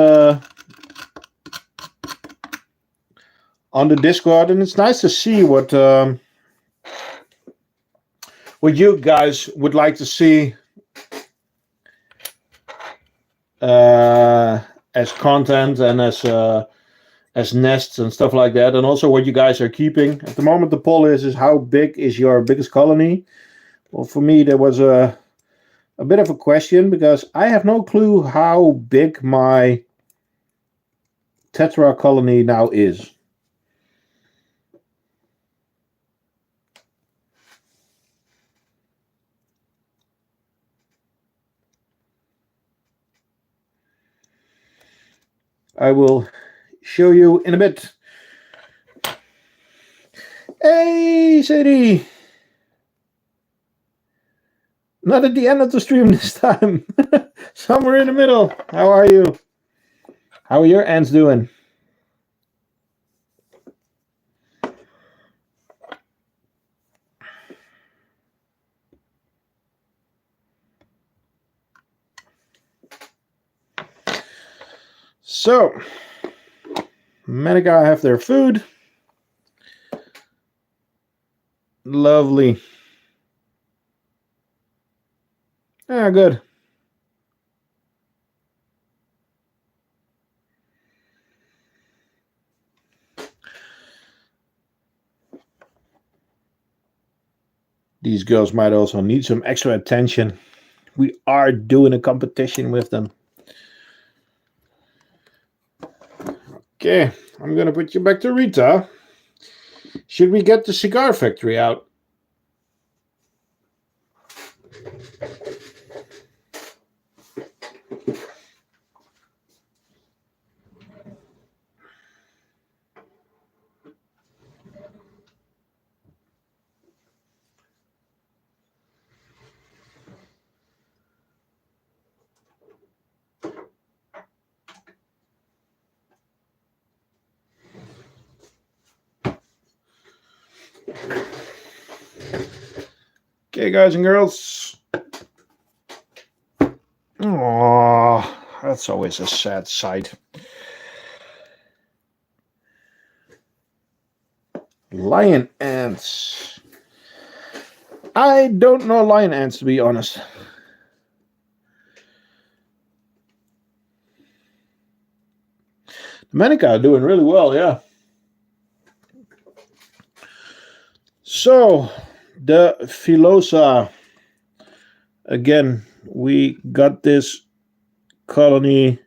the Discord, and it's nice to see what you guys would like to see as content and as nests and stuff like that, and also what you guys are keeping. At the moment, the poll is how big is your biggest colony? Well, for me, there was a bit of a question because I have no clue how big my tetra colony now is. I will show you in a bit. Hey, Sadie! Not at the end of the stream this time. Somewhere in the middle. How are you? How are your ants doing? So, Medica have their food. Lovely. Ah, good. These girls might also need some extra attention. We are doing a competition with them. Okay, I'm going to put you back to Rita. Should we get the cigar factory out? Okay, guys and girls. Oh, that's always a sad sight. Lion ants. I don't know lion ants, to be honest. The Manica are doing really well, yeah. So, the Filosa. Again, we got this colony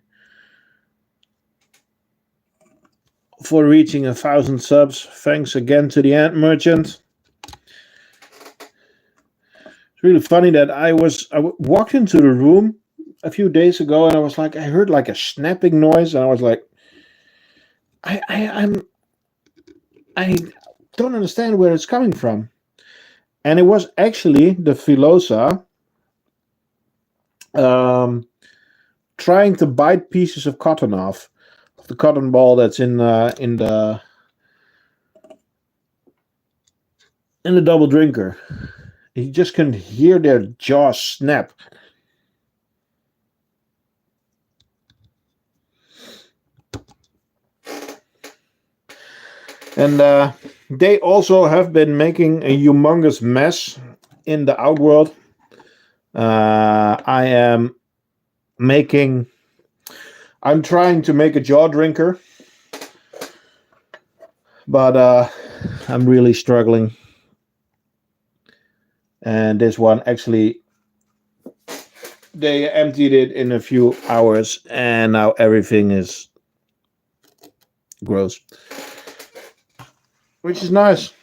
for reaching 1,000 subs. Thanks again to the Ant Merchant. It's really funny that I walked into the room a few days ago and I was like, I heard like a snapping noise, and I was like, I don't understand where it's coming from. And it was actually the Filosa trying to bite pieces of cotton off the cotton ball that's in the double drinker. You just can hear their jaws snap. And they also have been making a humongous mess in the outworld. I am making I'm trying to make a jaw drinker, but I'm really struggling. And this one actually, they emptied it in a few hours, and now everything is gross, which is nice.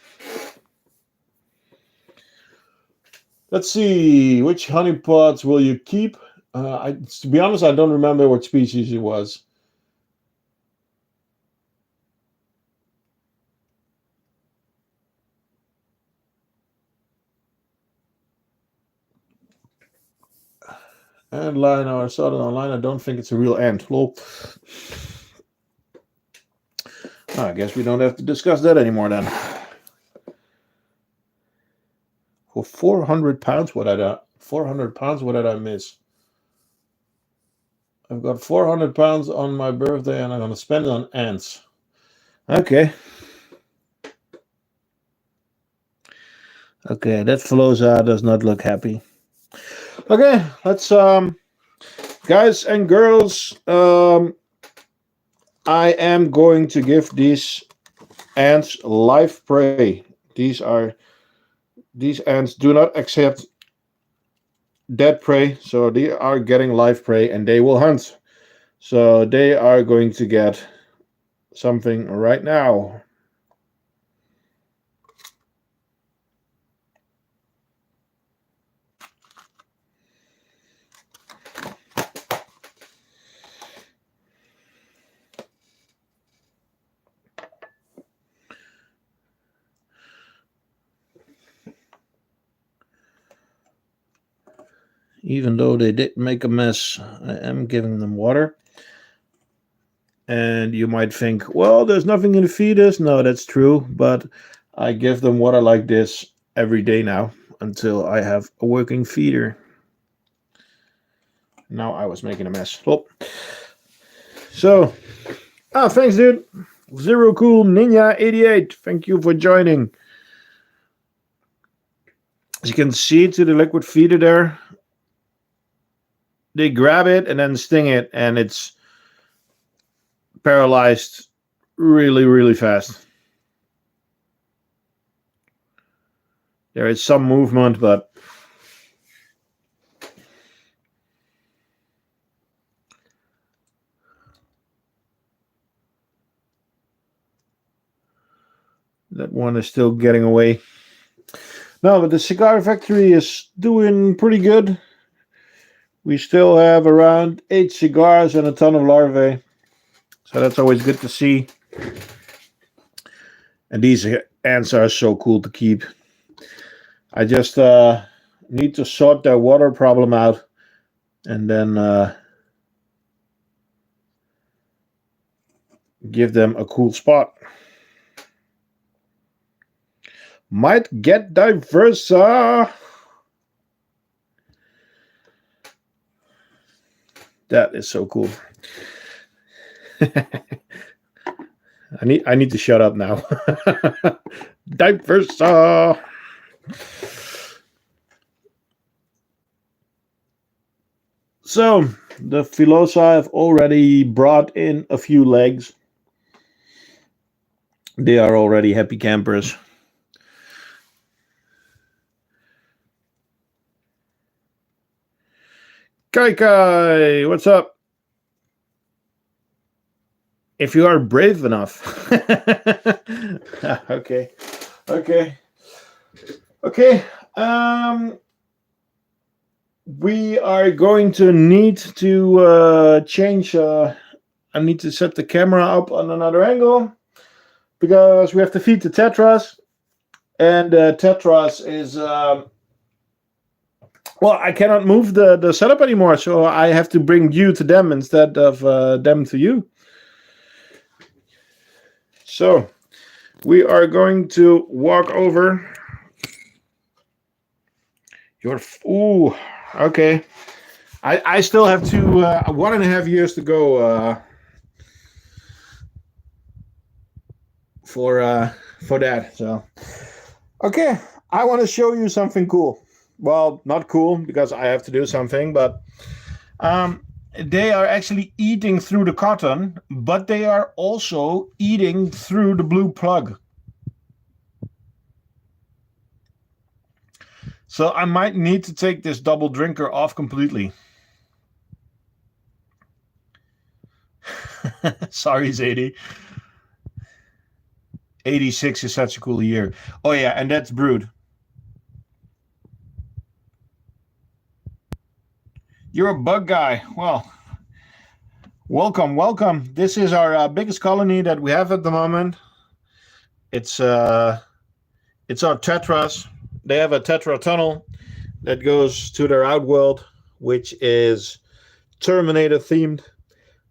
Let's see, which honey pots will you keep? To be honest, I don't remember what species it was. And line, I saw it online. I don't think it's a real ant. Lol. I guess we don't have to discuss that anymore then. For 400 pounds, what did I miss? I've got 400 pounds on my birthday, and I'm gonna spend it on ants. Okay. Okay, that Filosa does not look happy. Okay, let's guys and girls, I am going to give these ants live prey. These ants do not accept dead prey, so they are getting live prey and they will hunt. So they are going to get something right now. Even though they did make a mess, I am giving them water. And you might think, well, there's nothing in the feeders. No, that's true. But I give them water like this every day now until I have a working feeder. Now I was making a mess. Oh. So, thanks, dude. Zero Cool Ninja 88. Thank you for joining. As you can see to the liquid feeder there, they grab it and then sting it, and it's paralyzed really, really fast. There is some movement, but that one is still getting away. No, but the cigar factory is doing pretty good. We still have around 8 cigars and a ton of larvae. So that's always good to see. And these ants are so cool to keep. I just need to sort their water problem out. And then give them a cool spot. Might get diversa. That is so cool. I need to shut up now. Diversa. So the Filosa have already brought in a few legs. They are already happy campers. Kai, what's up? If you are brave enough. Okay. We are going to need to change. I need to set the camera up on another angle because we have to feed the tetras, and tetras is. Well, I cannot move the setup anymore, so I have to bring you to them instead of them to you. So, we are going to walk over. Ooh, okay. I still have 1.5 years to go for that. So, okay, I want to show you something cool. Well, not cool because I have to do something, but they are actually eating through the cotton, but they are also eating through the blue plug. So I might need to take this double drinker off completely. Sorry, Zadie. 86 is such a cool year. Oh yeah, and that's brewed. You're a bug guy. Well, welcome. This is our biggest colony that we have at the moment. It's our tetras. They have a tetra tunnel that goes to their outworld, which is Terminator themed.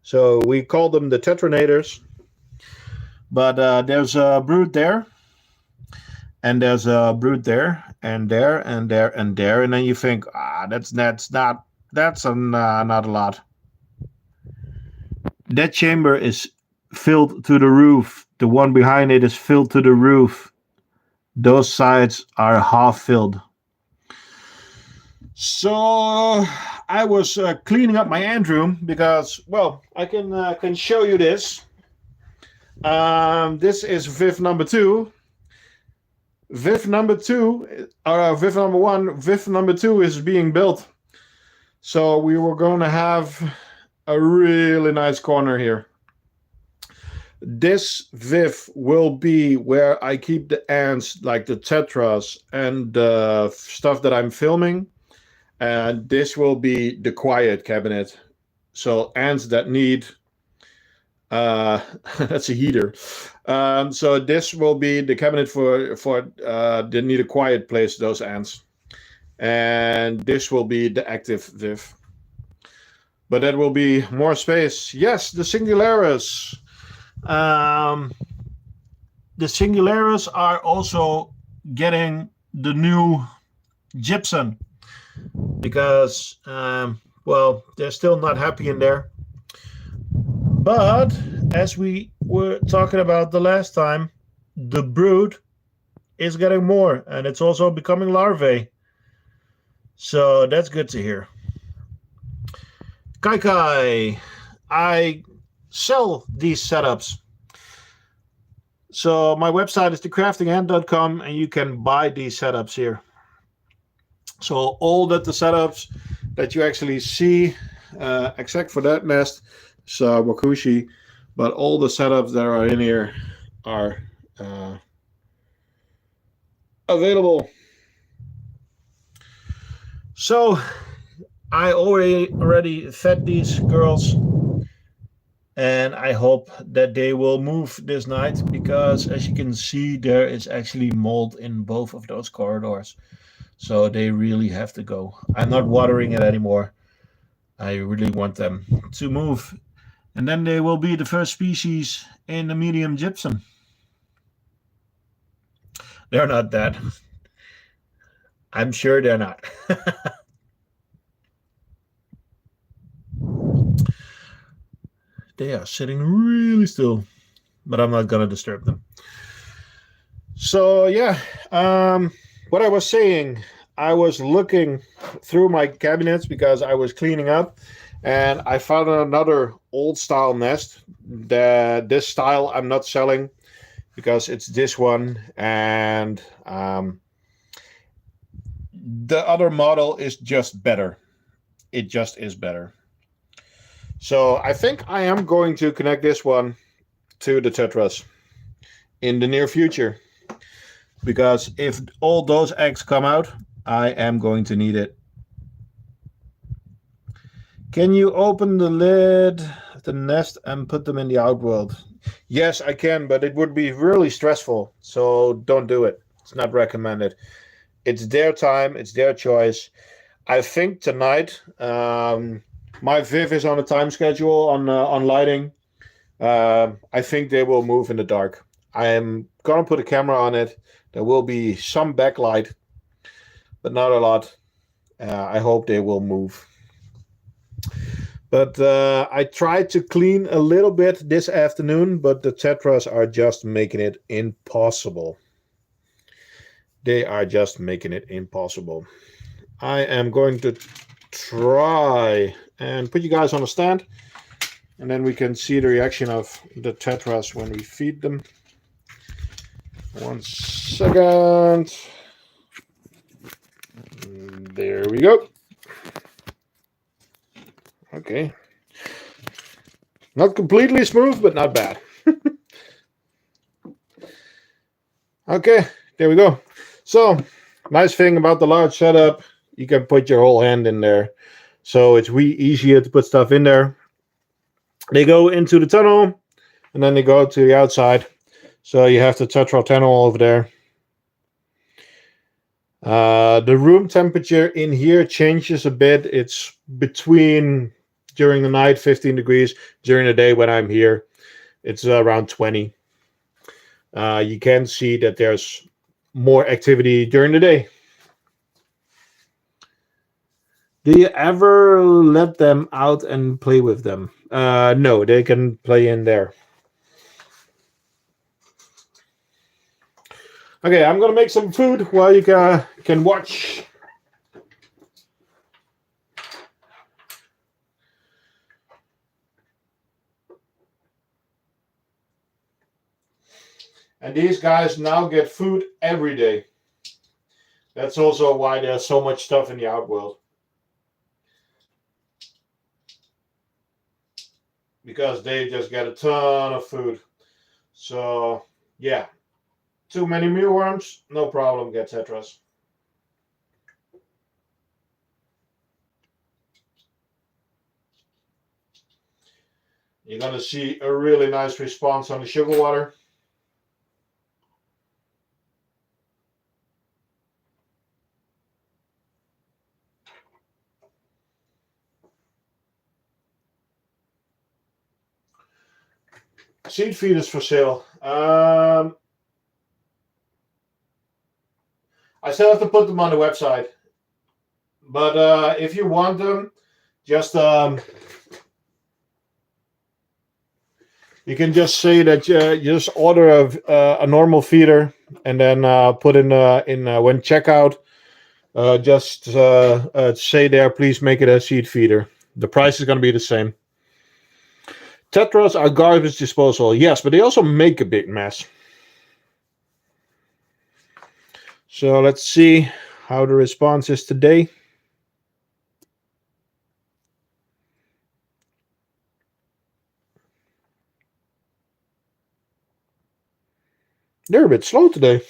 So we call them the Tetranators. But there's a brood there, and there's a brood there, and there, and there, and there, and then you think, that's not a lot. That chamber is filled to the roof. The one behind it is filled to the roof. Those sides are half filled. So I was cleaning up my ant room because, well, I can show you this. This is Viv number 2. Viv number 2, or Viv number 1, Viv number 2 is being built. So we were going to have a really nice corner here. This Viv will be where I keep the ants, like the tetras and the stuff that I'm filming. And this will be the quiet cabinet. So ants that need... that's a heater. So this will be the cabinet for they need a quiet place, those ants. And this will be the active Viv. But that will be more space. Yes, the Singularis. The Singularis are also getting the new gypsum because, well, they're still not happy in there. But as we were talking about the last time, the brood is getting more, and it's also becoming larvae. So that's good to hear. Kai, I sell these setups. So my website is thecraftingant.com, and you can buy these setups here. So all the setups that you actually see, except for that nest, so Wakushi, but all the setups that are in here are available. So I already fed these girls, and I hope that they will move this night because, as you can see, there is actually mold in both of those corridors. So they really have to go. I'm not watering it anymore. I really want them to move. And then they will be the first species in the medium gypsum. They're not dead. I'm sure they're not. They are sitting really still, but I'm not going to disturb them. So, yeah, what I was saying, I was looking through my cabinets because I was cleaning up, and I found another old style nest. This style I'm not selling because it's this one, and the other model is just better. It just is better. So I think I am going to connect this one to the tetras in the near future, because if all those eggs come out, I am going to need it. Can you open the lid of the nest and put them in the outworld? Yes, I can, but it would be really stressful, so don't do it. It's not recommended. It's their time, it's their choice. I think tonight, my Viv is on a time schedule on lighting. I think they will move in the dark. I am going to put a camera on it. There will be some backlight, but not a lot. I hope they will move. But I tried to clean a little bit this afternoon, but the tetras are just making it impossible. They are just making it impossible. I am going to try and put you guys on a stand, and then we can see the reaction of the tetras when we feed them. 1 second. There we go. Okay. Not completely smooth, but not bad. Okay, there we go. So, nice thing about the large setup, you can put your whole hand in there. So it's easier to put stuff in there. They go into the tunnel, and then they go to the outside. So you have the tetra tunnel over there. The room temperature in here changes a bit. It's between, during the night, 15 degrees. During the day when I'm here, it's around 20. You can see that there's more activity during the day. Do you ever let them out and play with them? No, they can play in there. Okay, I'm gonna make some food while you can watch. And these guys now get food every day. That's also why there's so much stuff in the outworld. Because they just get a ton of food. So, yeah. Too many mealworms, no problem, get tetras. You're going to see a really nice response on the sugar water. Seed feeders for sale. I still have to put them on the website. But if you want them, just you can just say that you just order a normal feeder, and then put in when checkout, just say there, please make it a seed feeder. The price is going to be the same. Tetras are garbage disposal, yes, but they also make a big mess. So let's see how the response is today. They're a bit slow today.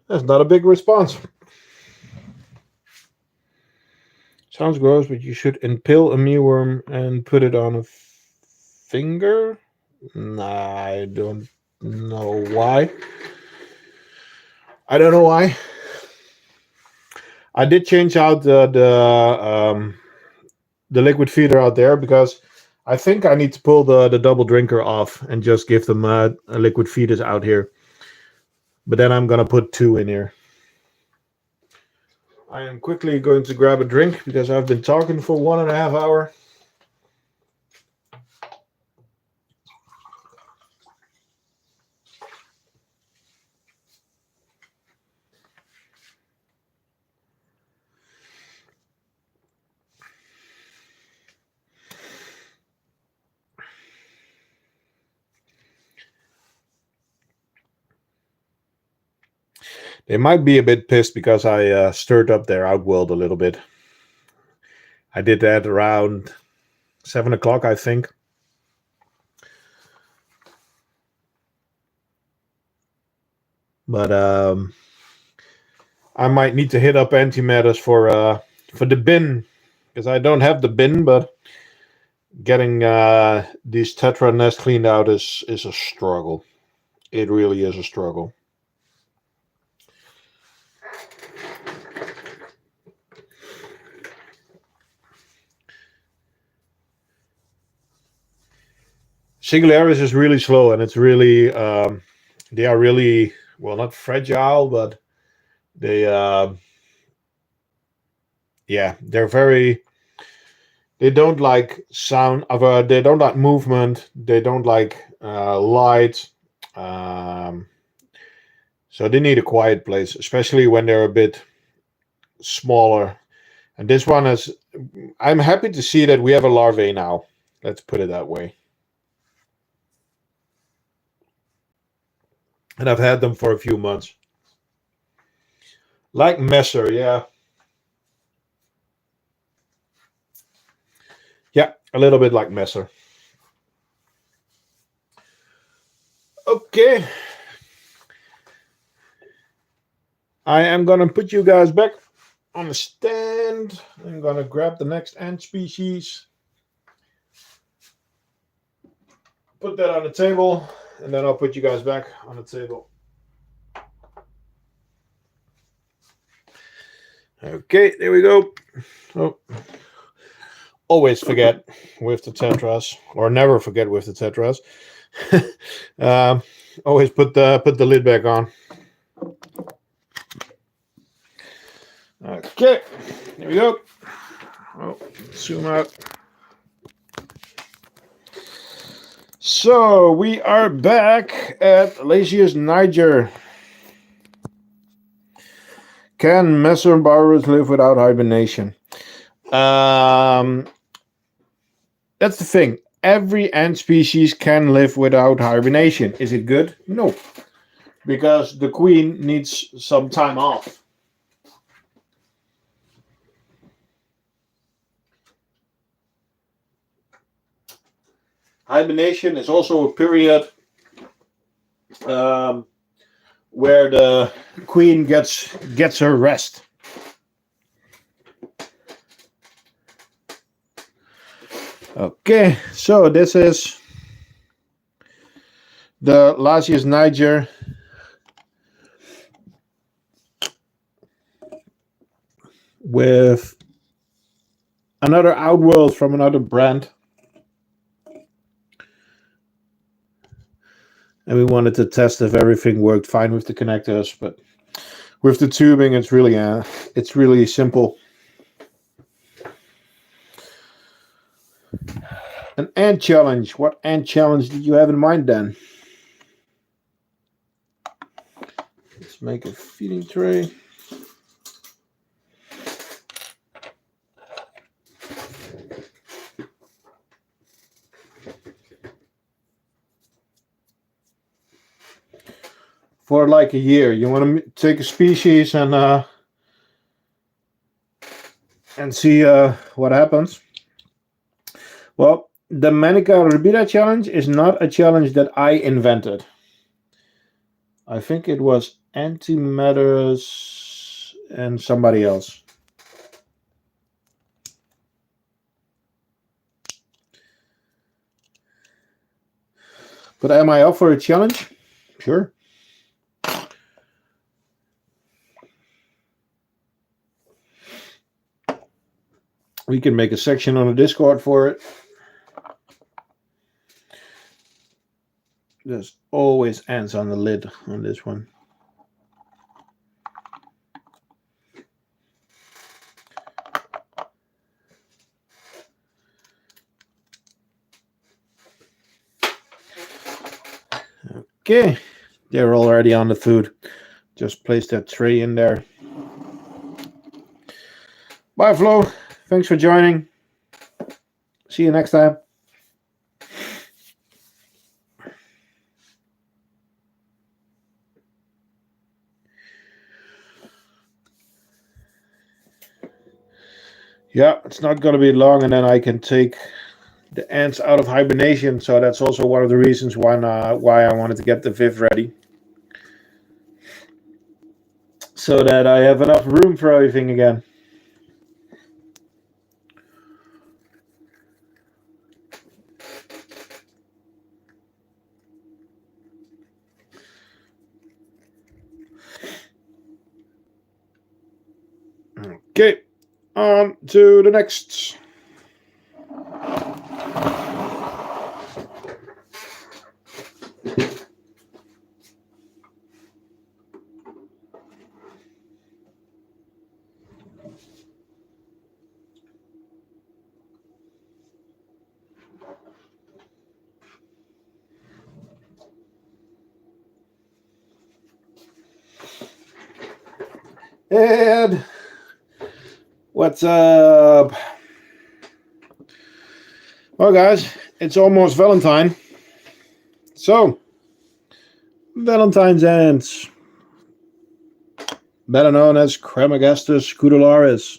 That's not a big response. Sounds gross, but you should impale a mealworm and put it on a finger? Nah, I don't know why. I don't know why. I did change out the liquid feeder out there because I think I need to pull the double drinker off and just give them liquid feeders out here. But then I'm gonna put 2 in here. I am quickly going to grab a drink because I've been talking for 1.5 hours. They might be a bit pissed because I stirred up their outworld a little bit. I did that around 7 o'clock, I think. But I might need to hit up antimatters for the bin, because I don't have the bin, but getting these tetra nests cleaned out is a struggle. It really is a struggle. Singularis is really slow, and it's really they are really, well, not fragile, but they yeah, they're They don't like sound of they don't like movement. They don't like light. Um, so they need a quiet place, especially when they're a bit smaller. And this one is. I'm happy to see that we have a larvae now. Let's put it that way. And I've had them for a few months. Like Messer, yeah. Yeah, a little bit like Messer. Okay. I am going to put you guys back on the stand. I'm going to grab the next ant species. Put that on the table. And then I'll put you guys back on the table. Okay, there we go. Oh. Always forget with the tetras, or never forget with the tetras. Always put the lid back on. Okay, there we go. Oh, zoom out. So we are back at Lasius niger. Can mesombarus live without hibernation? That's the thing. Every ant species can live without hibernation. Is it good? No, because the queen needs some time off. Hibernation is also a period where the queen gets her rest. Okay, so this is the Lasius niger with another outworld from another brand. And we wanted to test if everything worked fine with the connectors, but with the tubing, it's really simple. An ant challenge. What ant challenge did you have in mind then? Let's make a feeding tray. For like a year, you want to take a species and see what happens. Well, the Manica rubida challenge is not a challenge that I invented. I think it was Antimatters and somebody else. But am I up for a challenge? Sure. We can make a section on the Discord for it. There's always ants on the lid on this one. Okay, they're already on the food. Just place that tray in there. Bye, Flo. Thanks for joining. See you next time. Yeah, it's not going to be long, and then I can take the ants out of hibernation. So that's also one of the reasons why I wanted to get the Viv ready, so that I have enough room for everything again. Okay, on to the next. Ed, what's up? Well, guys, it's almost Valentine. So, Valentine's ants, better known as Cremagastus scutularis.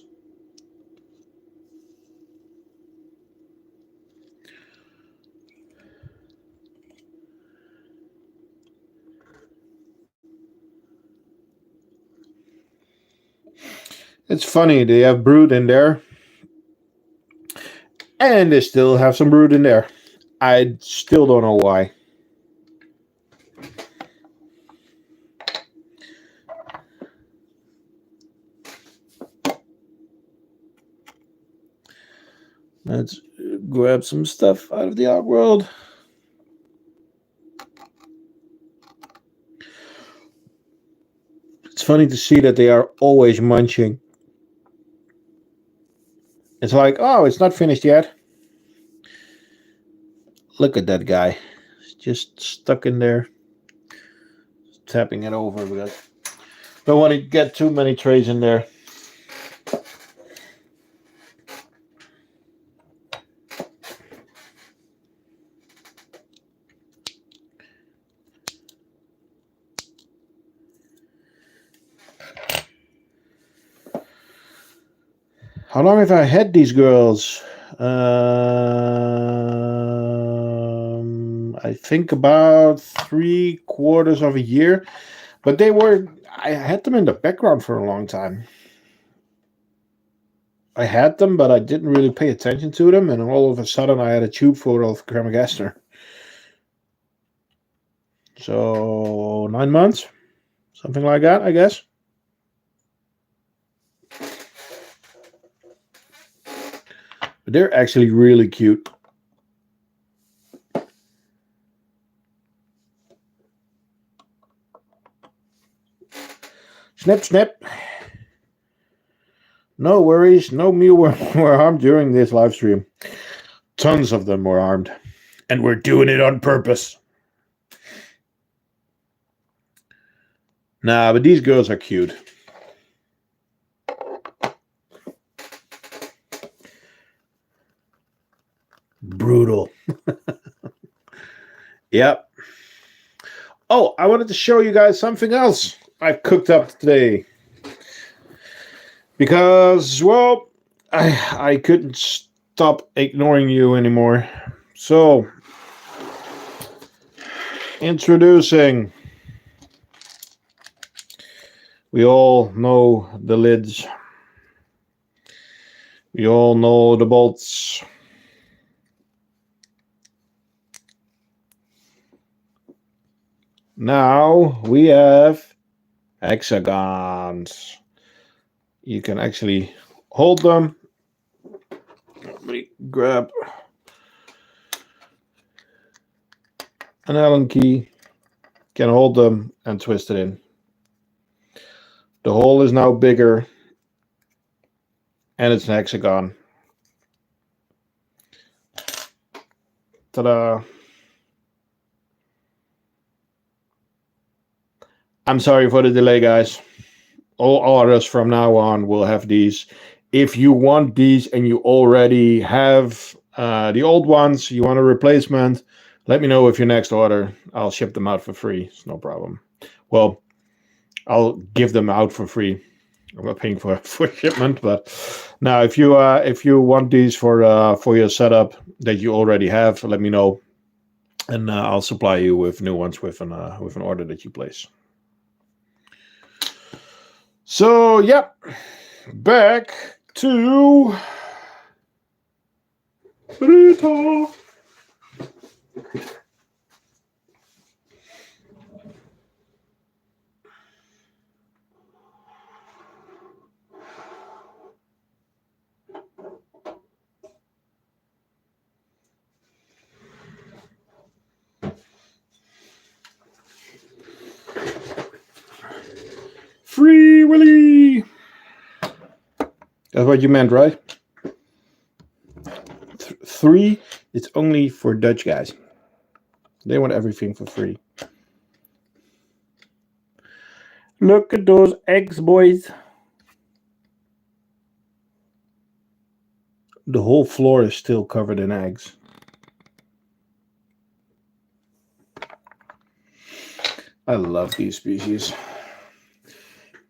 It's funny, they have brood in there, and they still have some brood in there. I still don't know why. Let's grab some stuff out of the art world. It's funny to see that they are always munching. It's like, oh, it's not finished yet. Look at that guy. He's just stuck in there. Tapping it over because don't want to get too many trays in there. How long have I had these girls? I think about 3/4 of a year. But I had them in the background for a long time. I had them, but I didn't really pay attention to them. And all of a sudden, I had a tube full of Cremagastor. So 9 months, something like that, I guess. But they're actually really cute. Snip, snip. No worries, no mealworm were harmed during this live stream. Tons of them were harmed. And we're doing it on purpose. Nah, but these girls are cute. Brutal. Yep. Oh, I wanted to show you guys something else I've cooked up today. Because, well, I couldn't stop ignoring you anymore. So, introducing. We all know the lids. We all know the bolts. Now we have hexagons. You can actually hold them. Let me grab an Allen key. Can hold them and twist it in. The hole is now bigger and it's an hexagon. Ta-da! I'm sorry for the delay, guys. All orders from now on will have these. If you want these and you already have the old ones, you want a replacement, let me know with your next order. I'll ship them out for free. It's no problem. Well, I'll give them out for free. I'm not paying for shipment, but now if you want these for your setup that you already have, let me know, and I'll supply you with new ones with an order that you place. So, yep, back to Rita. Free Willy. That's what you meant, right? 3, it's only for Dutch guys. They want everything for free. Look at those eggs, boys. the whole floor is still covered in eggs. I love these species.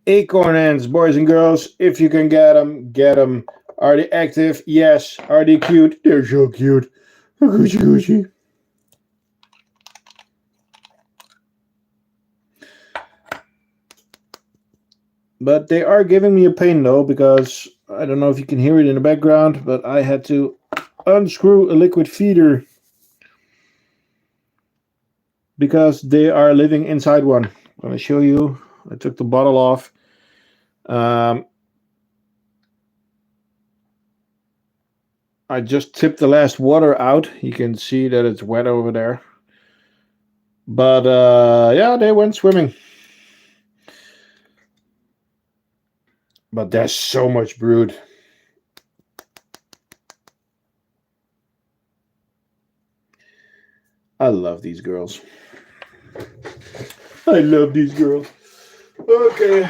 Acorn ants, boys and girls, if you can get them, get them. Are they active? Yes. Are they cute? They're so cute. Goochie goochie. But they are giving me a pain though, because I don't know if you can hear it in the background, but I had to unscrew a liquid feeder because they are living inside one. I'm going to show you. I took the bottle off. I just tipped the last water out. You can see that it's wet over there. But yeah, they went swimming. But there's so much brood. I love these girls. I love these girls. Okay.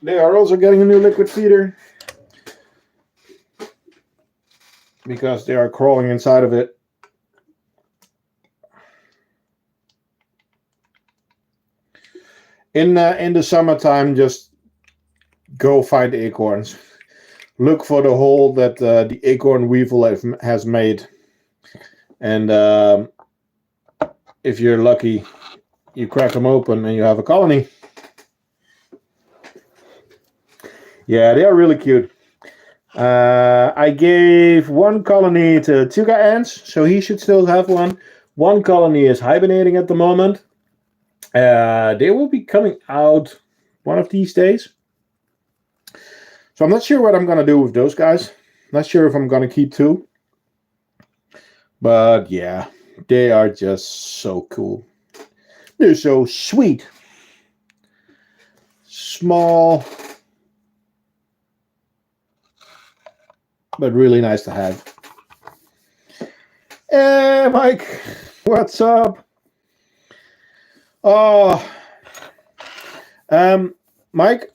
They are also getting a new liquid feeder, because they are crawling inside of it. In the summertime, just go find acorns. Look for the hole that the acorn weevil has made. And if you're lucky, you crack them open and you have a colony. Yeah, they are really cute. I gave one colony to Tuga ants, so he should still have one. One colony is hibernating at the moment. They will be coming out one of these days. So I'm not sure what I'm going to do with those guys. Not sure if I'm going to keep two. But yeah, they are just so cool. They're so sweet. Small, but really nice to have. Hey, Mike, what's up? Oh, Mike,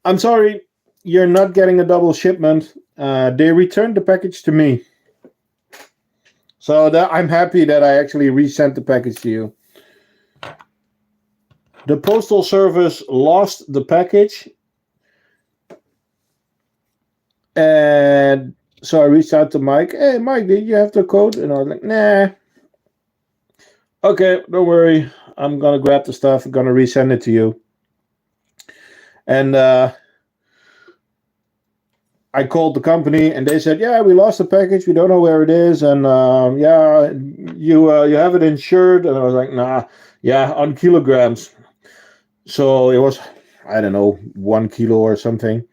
I'm sorry, you're not getting a double shipment. They returned the package to me. So I'm happy that I actually resent the package to you. The postal service lost the package. And so I reached out to Mike. Hey, Mike, did you have the code? And I was like, nah. Okay, don't worry. I'm going to grab the stuff. I'm going to resend it to you. And I called the company and they said, yeah, we lost the package. We don't know where it is. And yeah, you have it insured. And I was like, nah, yeah, on kilograms. So it was, I don't know, 1 kilo or something.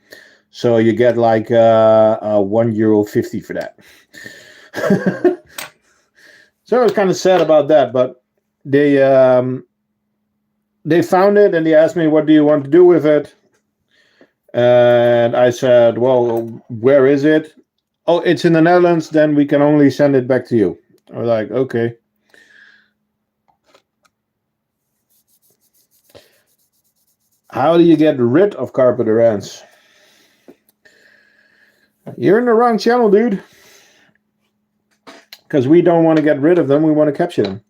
So you get like €1.50 for that. So I was kind of sad about that, but they found it and they asked me, what do you want to do with it? And I said, well, where is it? Oh, it's in the Netherlands. Then we can only send it back to you. I was like, okay. How do you get rid of carpenter ants? You're in the wrong channel, dude. Because we don't want to get rid of them. We want to capture them.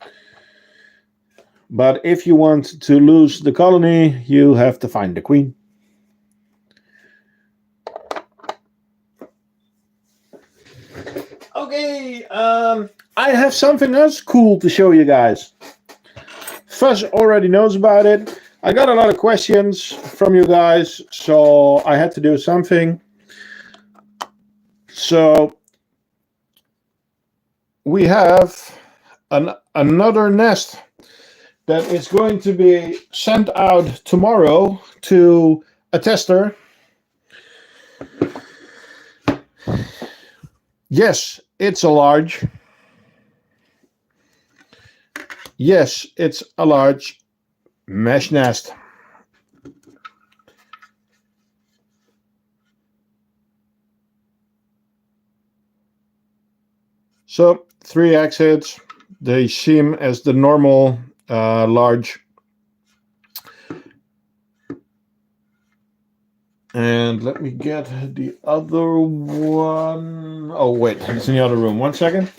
But if you want to lose the colony, you have to find the queen. Okay, I have something else cool to show you guys. Fuzz already knows about it. I got a lot of questions from you guys, so I had to do something. So we have another nest that is going to be sent out tomorrow to a tester. Yes, it's a large. Yes, it's a large mesh nest. So 3 exits. They seem as the normal large. And let me get the other one. Oh, wait, it's in the other room. 1 second.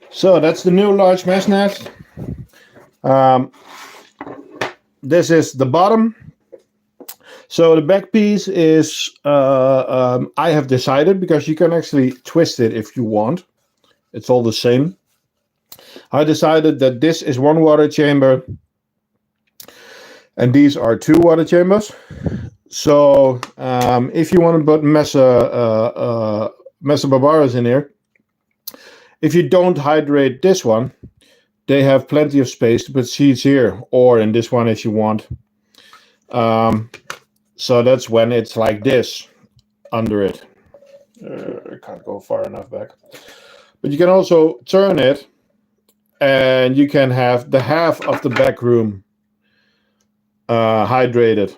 So that's the new large mesh nest. This is the bottom. So the back piece is, I have decided, because you can actually twist it if you want. It's all the same. I decided that this is one water chamber and these are two water chambers. So if you want to put Mesa barbaras in here, if you don't hydrate this one, they have plenty of space to put seeds here, or in this one if you want. So that's when it's like this under it. I can't go far enough back. But you can also turn it, and you can have the half of the back room hydrated.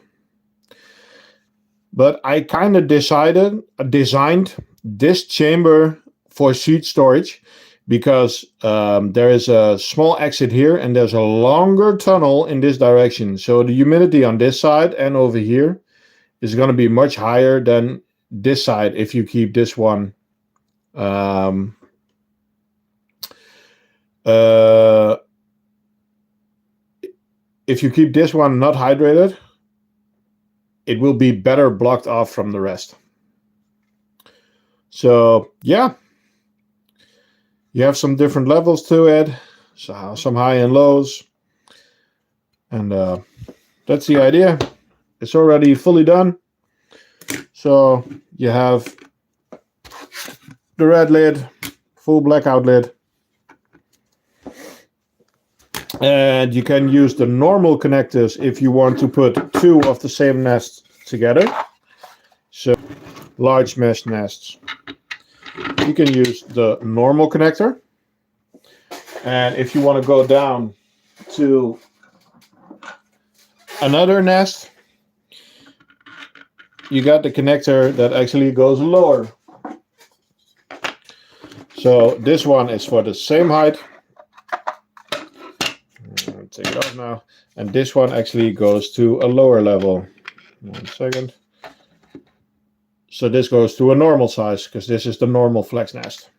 But I kind of designed this chamber for seed storage, because there is a small exit here and there's a longer tunnel in this direction. So the humidity on this side and over here is going to be much higher than this side if you keep this one if you keep this one not hydrated, it will be better blocked off from the rest. So yeah, you have some different levels to it, so some high and lows, and that's the idea. It's already fully done. So you have the red lid, full blackout lid, and you can use the normal connectors if you want to put two of the same nests together. So large mesh nests, you can use the normal connector, and if you want to go down to another nest, you got the connector that actually goes lower. So this one is for the same height. I'll take it off now, and this one actually goes to a lower level. 1 second. So this goes to a normal size, because this is the normal flex nest.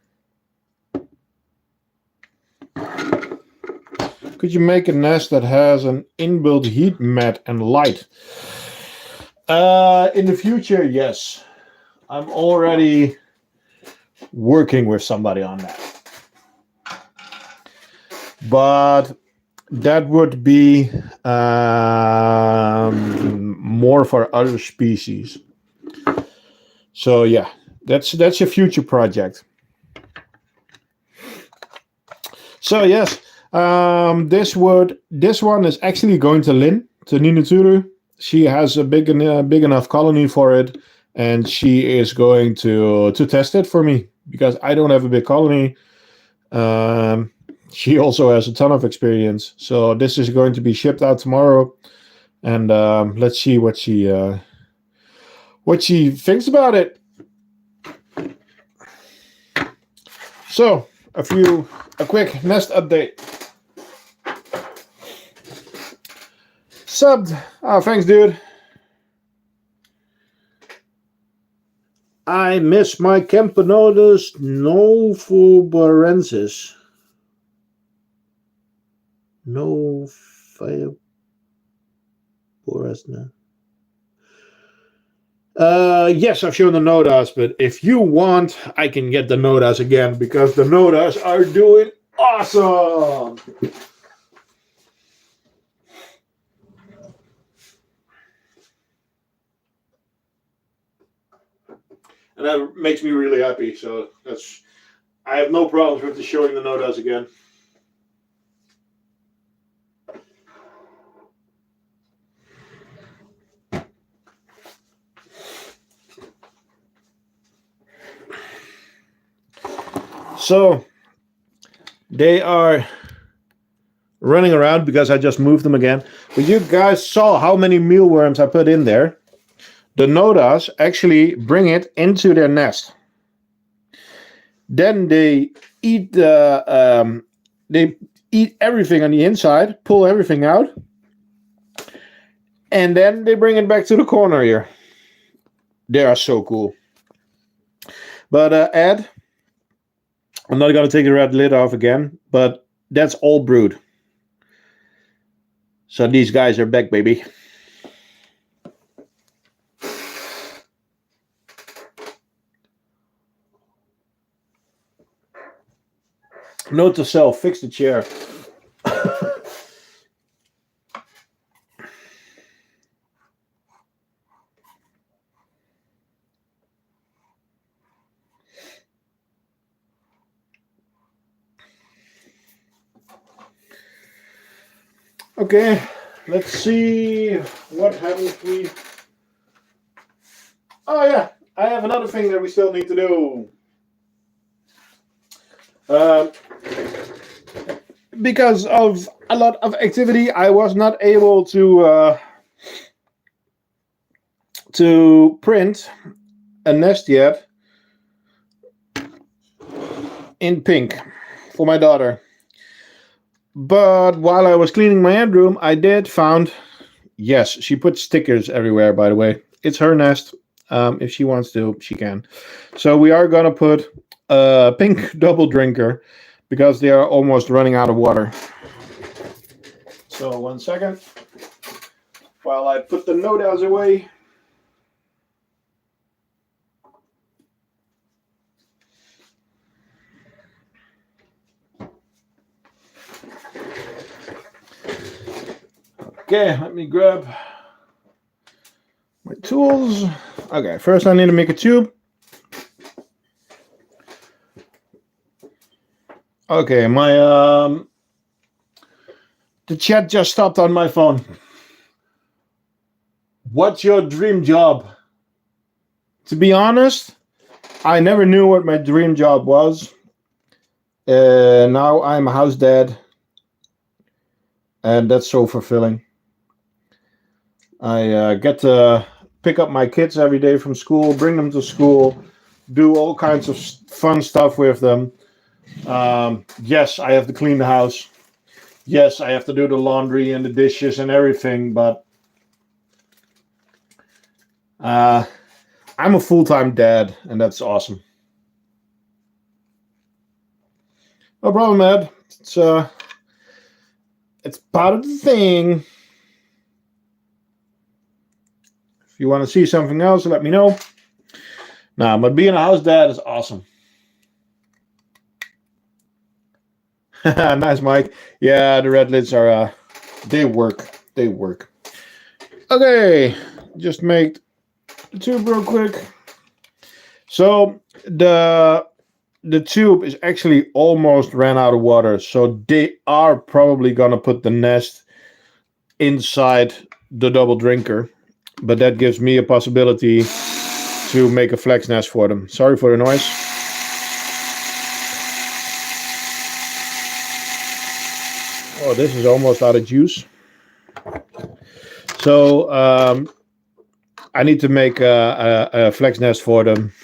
Could you make a nest that has an inbuilt heat mat and light? In the future, yes. I'm already working with somebody on that. But that would be more for other species. So yeah, that's a future project. So yes, this one is actually going to Lynn, to Ninaturu. She has a big enough colony for it, and she is going to test it for me, because I don't have a big colony. She also has a ton of experience, so this is going to be shipped out tomorrow, and let's see what she thinks about it. So a quick nest update. Subbed. Oh, thanks, dude. I miss my Camponotus novubarensis. No fire. Yes, I've shown the nodas, but if you want, I can get the nodas again, because the nodas are doing awesome. And that makes me really happy. So I have no problems with showing the nodas again. So they are running around because I just moved them again. But you guys saw how many mealworms I put in there. the nodas actually bring it into their nest. Then they eat they eat everything on the inside, pull everything out, and then they bring it back to the corner here. They are so cool. But Ed, I'm not going to take the red lid off again, but that's all brood. So these guys are back, baby. Note to self, fix the chair. Okay, let's see what happens if we... Oh yeah, I have another thing that we still need to do. Because of a lot of activity, I was not able to print a nest yet in pink for my daughter. But while I was cleaning my bedroom, I did found, yes, she put stickers everywhere, by the way. It's her nest. If she wants to, she can. So we are going to put a pink double drinker because they are almost running out of water. So 1 second. While I put the nodas away. Okay, let me grab my tools. Okay, first I need to make a tube. Okay, my the chat just stopped on my phone. What's your dream job? To be honest, I never knew what my dream job was. Now I'm a house dad, and that's so fulfilling. I get to pick up my kids every day from school, bring them to school, do all kinds of fun stuff with them. Yes, I have to clean the house. Yes, I have to do the laundry and the dishes and everything, but I'm a full-time dad, and that's awesome. No problem, Ed. It's part of the thing. If you want to see something else, let me know. Nah, but being a house dad is awesome. Nice, Mike. Yeah, the red lids are, they work. They work. Okay, just make the tube real quick. So the tube is actually almost ran out of water. So they are probably going to put the nest inside the double drinker. But that gives me a possibility to make a flex nest for them. Sorry for the noise. Oh, this is almost out of juice. So I need to make a flex nest for them.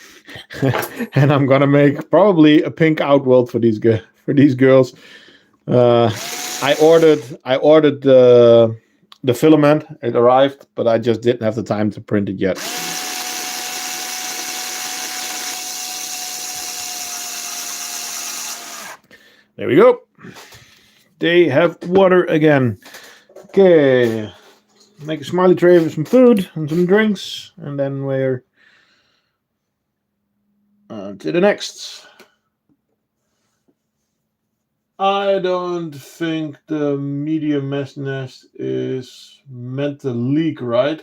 And I'm going to make probably a pink outworld for these girls. I ordered the filament. It arrived, but I just didn't have the time to print it yet. There we go. They have water again. Okay. Make a smiley tray with some food and some drinks, and then we're on to the next. I don't think the medium mesh nest is meant to leak, right?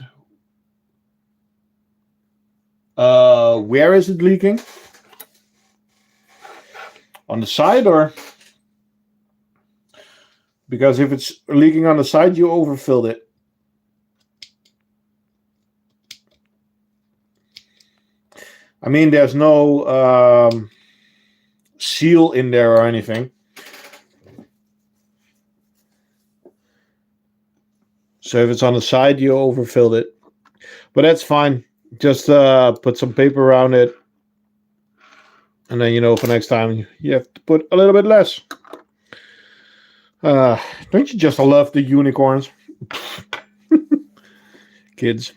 Where is it leaking? On the side, or? Because if it's leaking on the side, you overfilled it. I mean, there's no seal in there or anything. So if it's on the side, you overfilled it. But that's fine. Just put some paper around it, and then for next time you have to put a little bit less. Uh, don't you just love the unicorns, kids?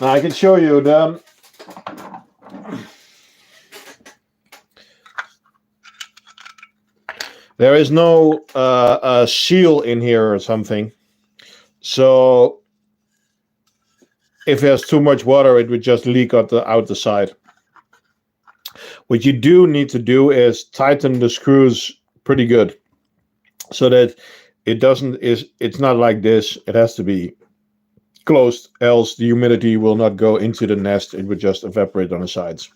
Now I can show you them. There is no seal in here or something. So if there's too much water, it would just leak out the side. What you do need to do is tighten the screws pretty good, so that it's not like this. It has to be closed, else the humidity will not go into the nest. It would just evaporate on the sides.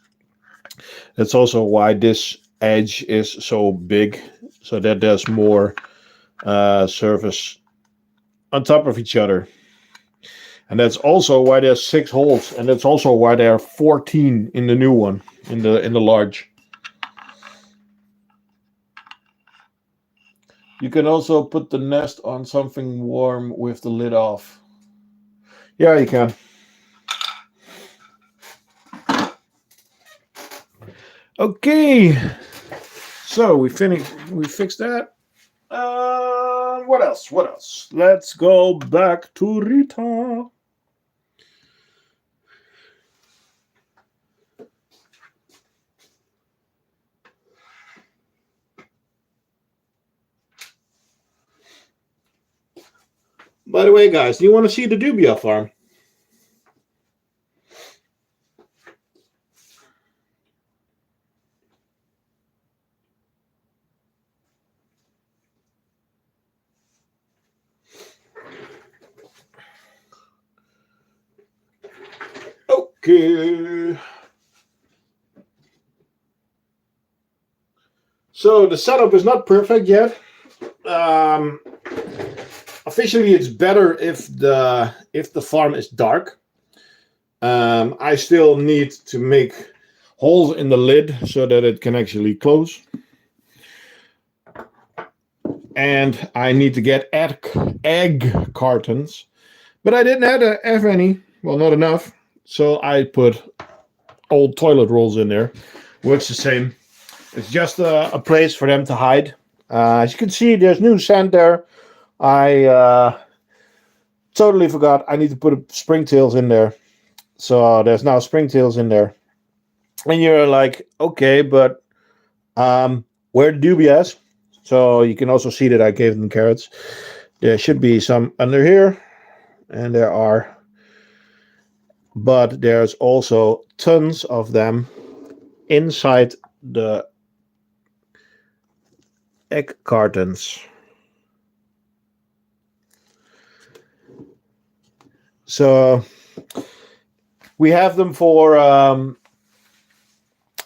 That's also why this edge is so big, so that there's more surface on top of each other. And that's also why there's 6 holes, and that's also why there are 14 in the new one, in the large. You can also put the nest on something warm with the lid off. Yeah, you can. Okay, so we fixed that. What else? What else? Let's go back to Rita. By the way, guys, do you want to see the dubia farm? Okay. So the setup is not perfect yet. Officially, it's better if the farm is dark. I still need to make holes in the lid so that it can actually close. And I need to get egg cartons. But I didn't have any. Well, not enough. So I put old toilet rolls in there. Works the same. It's just a place for them to hide. As you can see, there's new sand there. I totally forgot. I need to put springtails in there. So there's now springtails in there. And you're like, okay, but where the dubias? So you can also see that I gave them carrots. There should be some under here. And there are. But there's also tons of them inside the egg cartons. So we have them for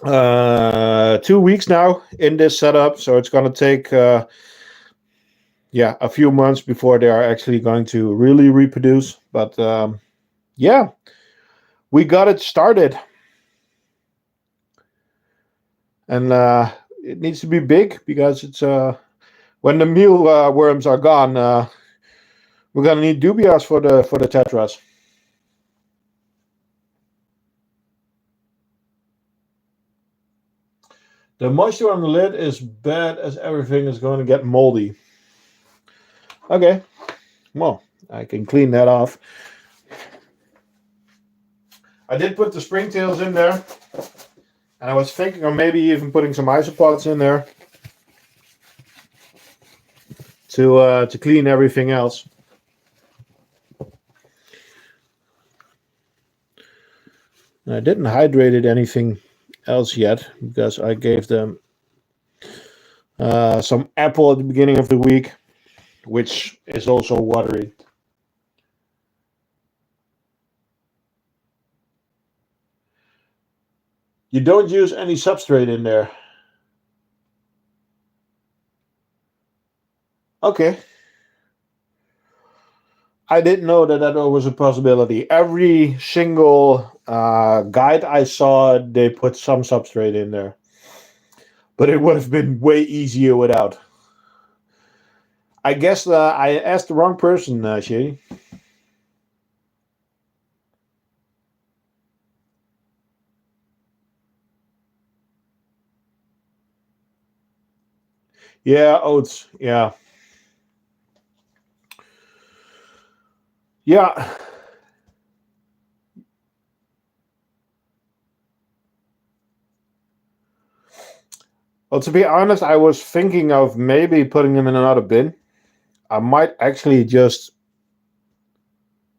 2 weeks now in this setup. So it's going to take a few months before they are actually going to really reproduce. But yeah, we got it started. And it needs to be big because it's when the mealworms are gone, we're gonna need dubias for the tetras. The moisture on the lid is bad as everything is going to get moldy. Okay, well, I can clean that off. I did put the springtails in there, and I was thinking of maybe even putting some isopods in there to clean everything else. I didn't hydrate anything else yet because I gave them some apple at the beginning of the week, which is also watery. You don't use any substrate in there. Okay. I didn't know that was a possibility. Every single guide I saw, they put some substrate in there. But it would have been way easier without. I guess I asked the wrong person, Shay. Yeah, oats. Yeah. Yeah. Well, to be honest, I was thinking of maybe putting them in another bin. I might actually just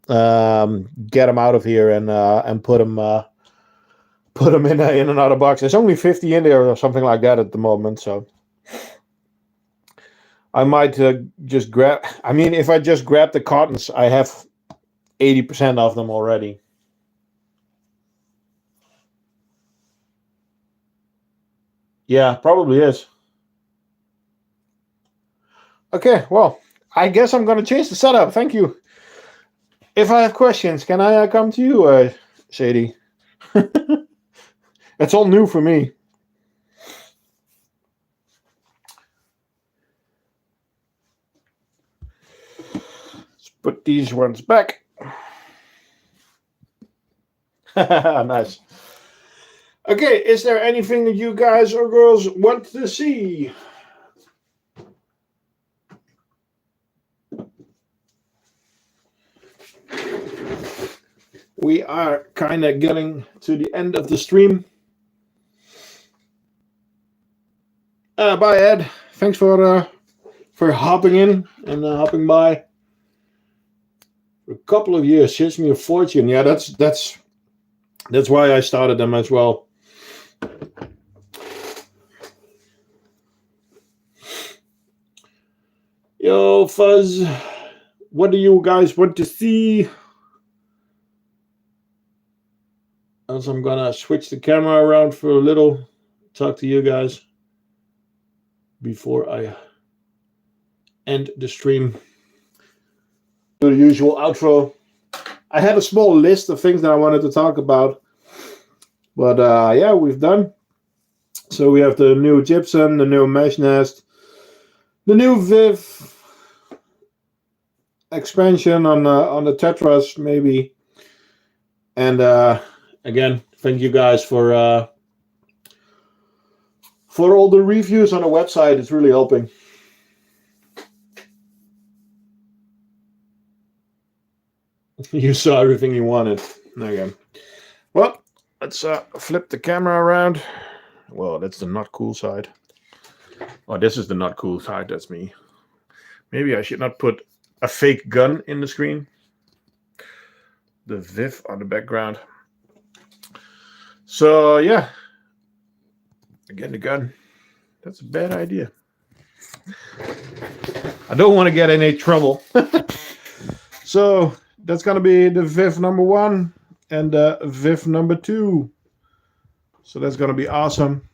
get them out of here and put them in another box. There's only 50 in there or something like that at the moment, so I might just grab. I mean, if I just grab the cottons, I have 80% of them already. Yeah, probably is. Okay, well, I guess I'm gonna change the setup. Thank you. If I have questions, can I come to you, Shady? It's all new for me. Let's put these ones back. Nice. Okay, is there anything that you guys or girls want to see? We are kind of getting to the end of the stream. Bye, Ed. Thanks for hopping in and hopping by. For a couple of years, saves me a fortune. Yeah, that's why I started them as well. Yo, Fuzz, what do you guys want to see? As I'm gonna switch the camera around for a little, talk to you guys before I end the stream. Do the usual outro. I had a small list of things that I wanted to talk about, but yeah, we've done. So we have the new gypsum, the new mesh nest, the new Viv expansion on the tetras maybe, and again, thank you guys for all the reviews on the website. It's really helping. You saw everything you wanted. Okay. Well, let's flip the camera around. Well, that's the not cool side. Oh, this is the not cool side. That's me. Maybe I should not put a fake gun in the screen. The Viv on the background. So, yeah. Again, the gun. That's a bad idea. I don't want to get in any trouble. So, that's going to be the Viv number 1 and the Viv number 2. So, that's going to be awesome.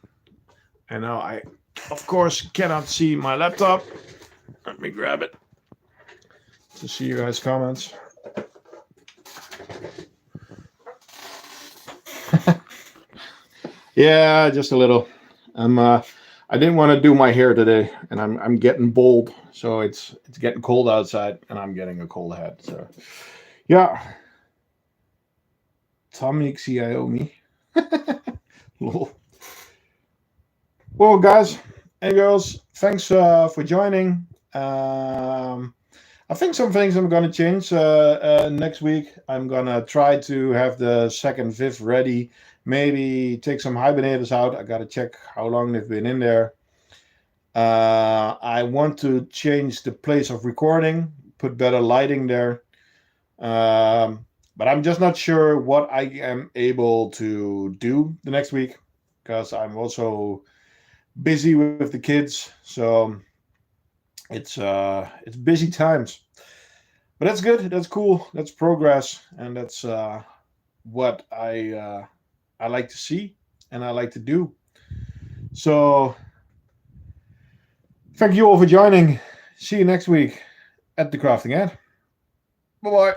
And now I, of course, cannot see my laptop. Let me grab it to see you guys' comments. Yeah, just a little. I didn't want to do my hair today, and I'm getting bald, so it's getting cold outside, and I'm getting a cold head. So, yeah. Tommy Xiaomi. Well, guys and girls, thanks for joining. I think some things I'm going to change next week. I'm going to try to have the second Viv ready. Maybe take some hibernators out. I got to check how long they've been in there. I want to change the place of recording, put better lighting there. But I'm just not sure what I am able to do the next week because I'm also busy with the kids. So it's busy times. But that's good. That's cool. That's progress, and that's what I like to see and I like to do. So thank you all for joining. See you next week at the Crafting Ed. Bye bye.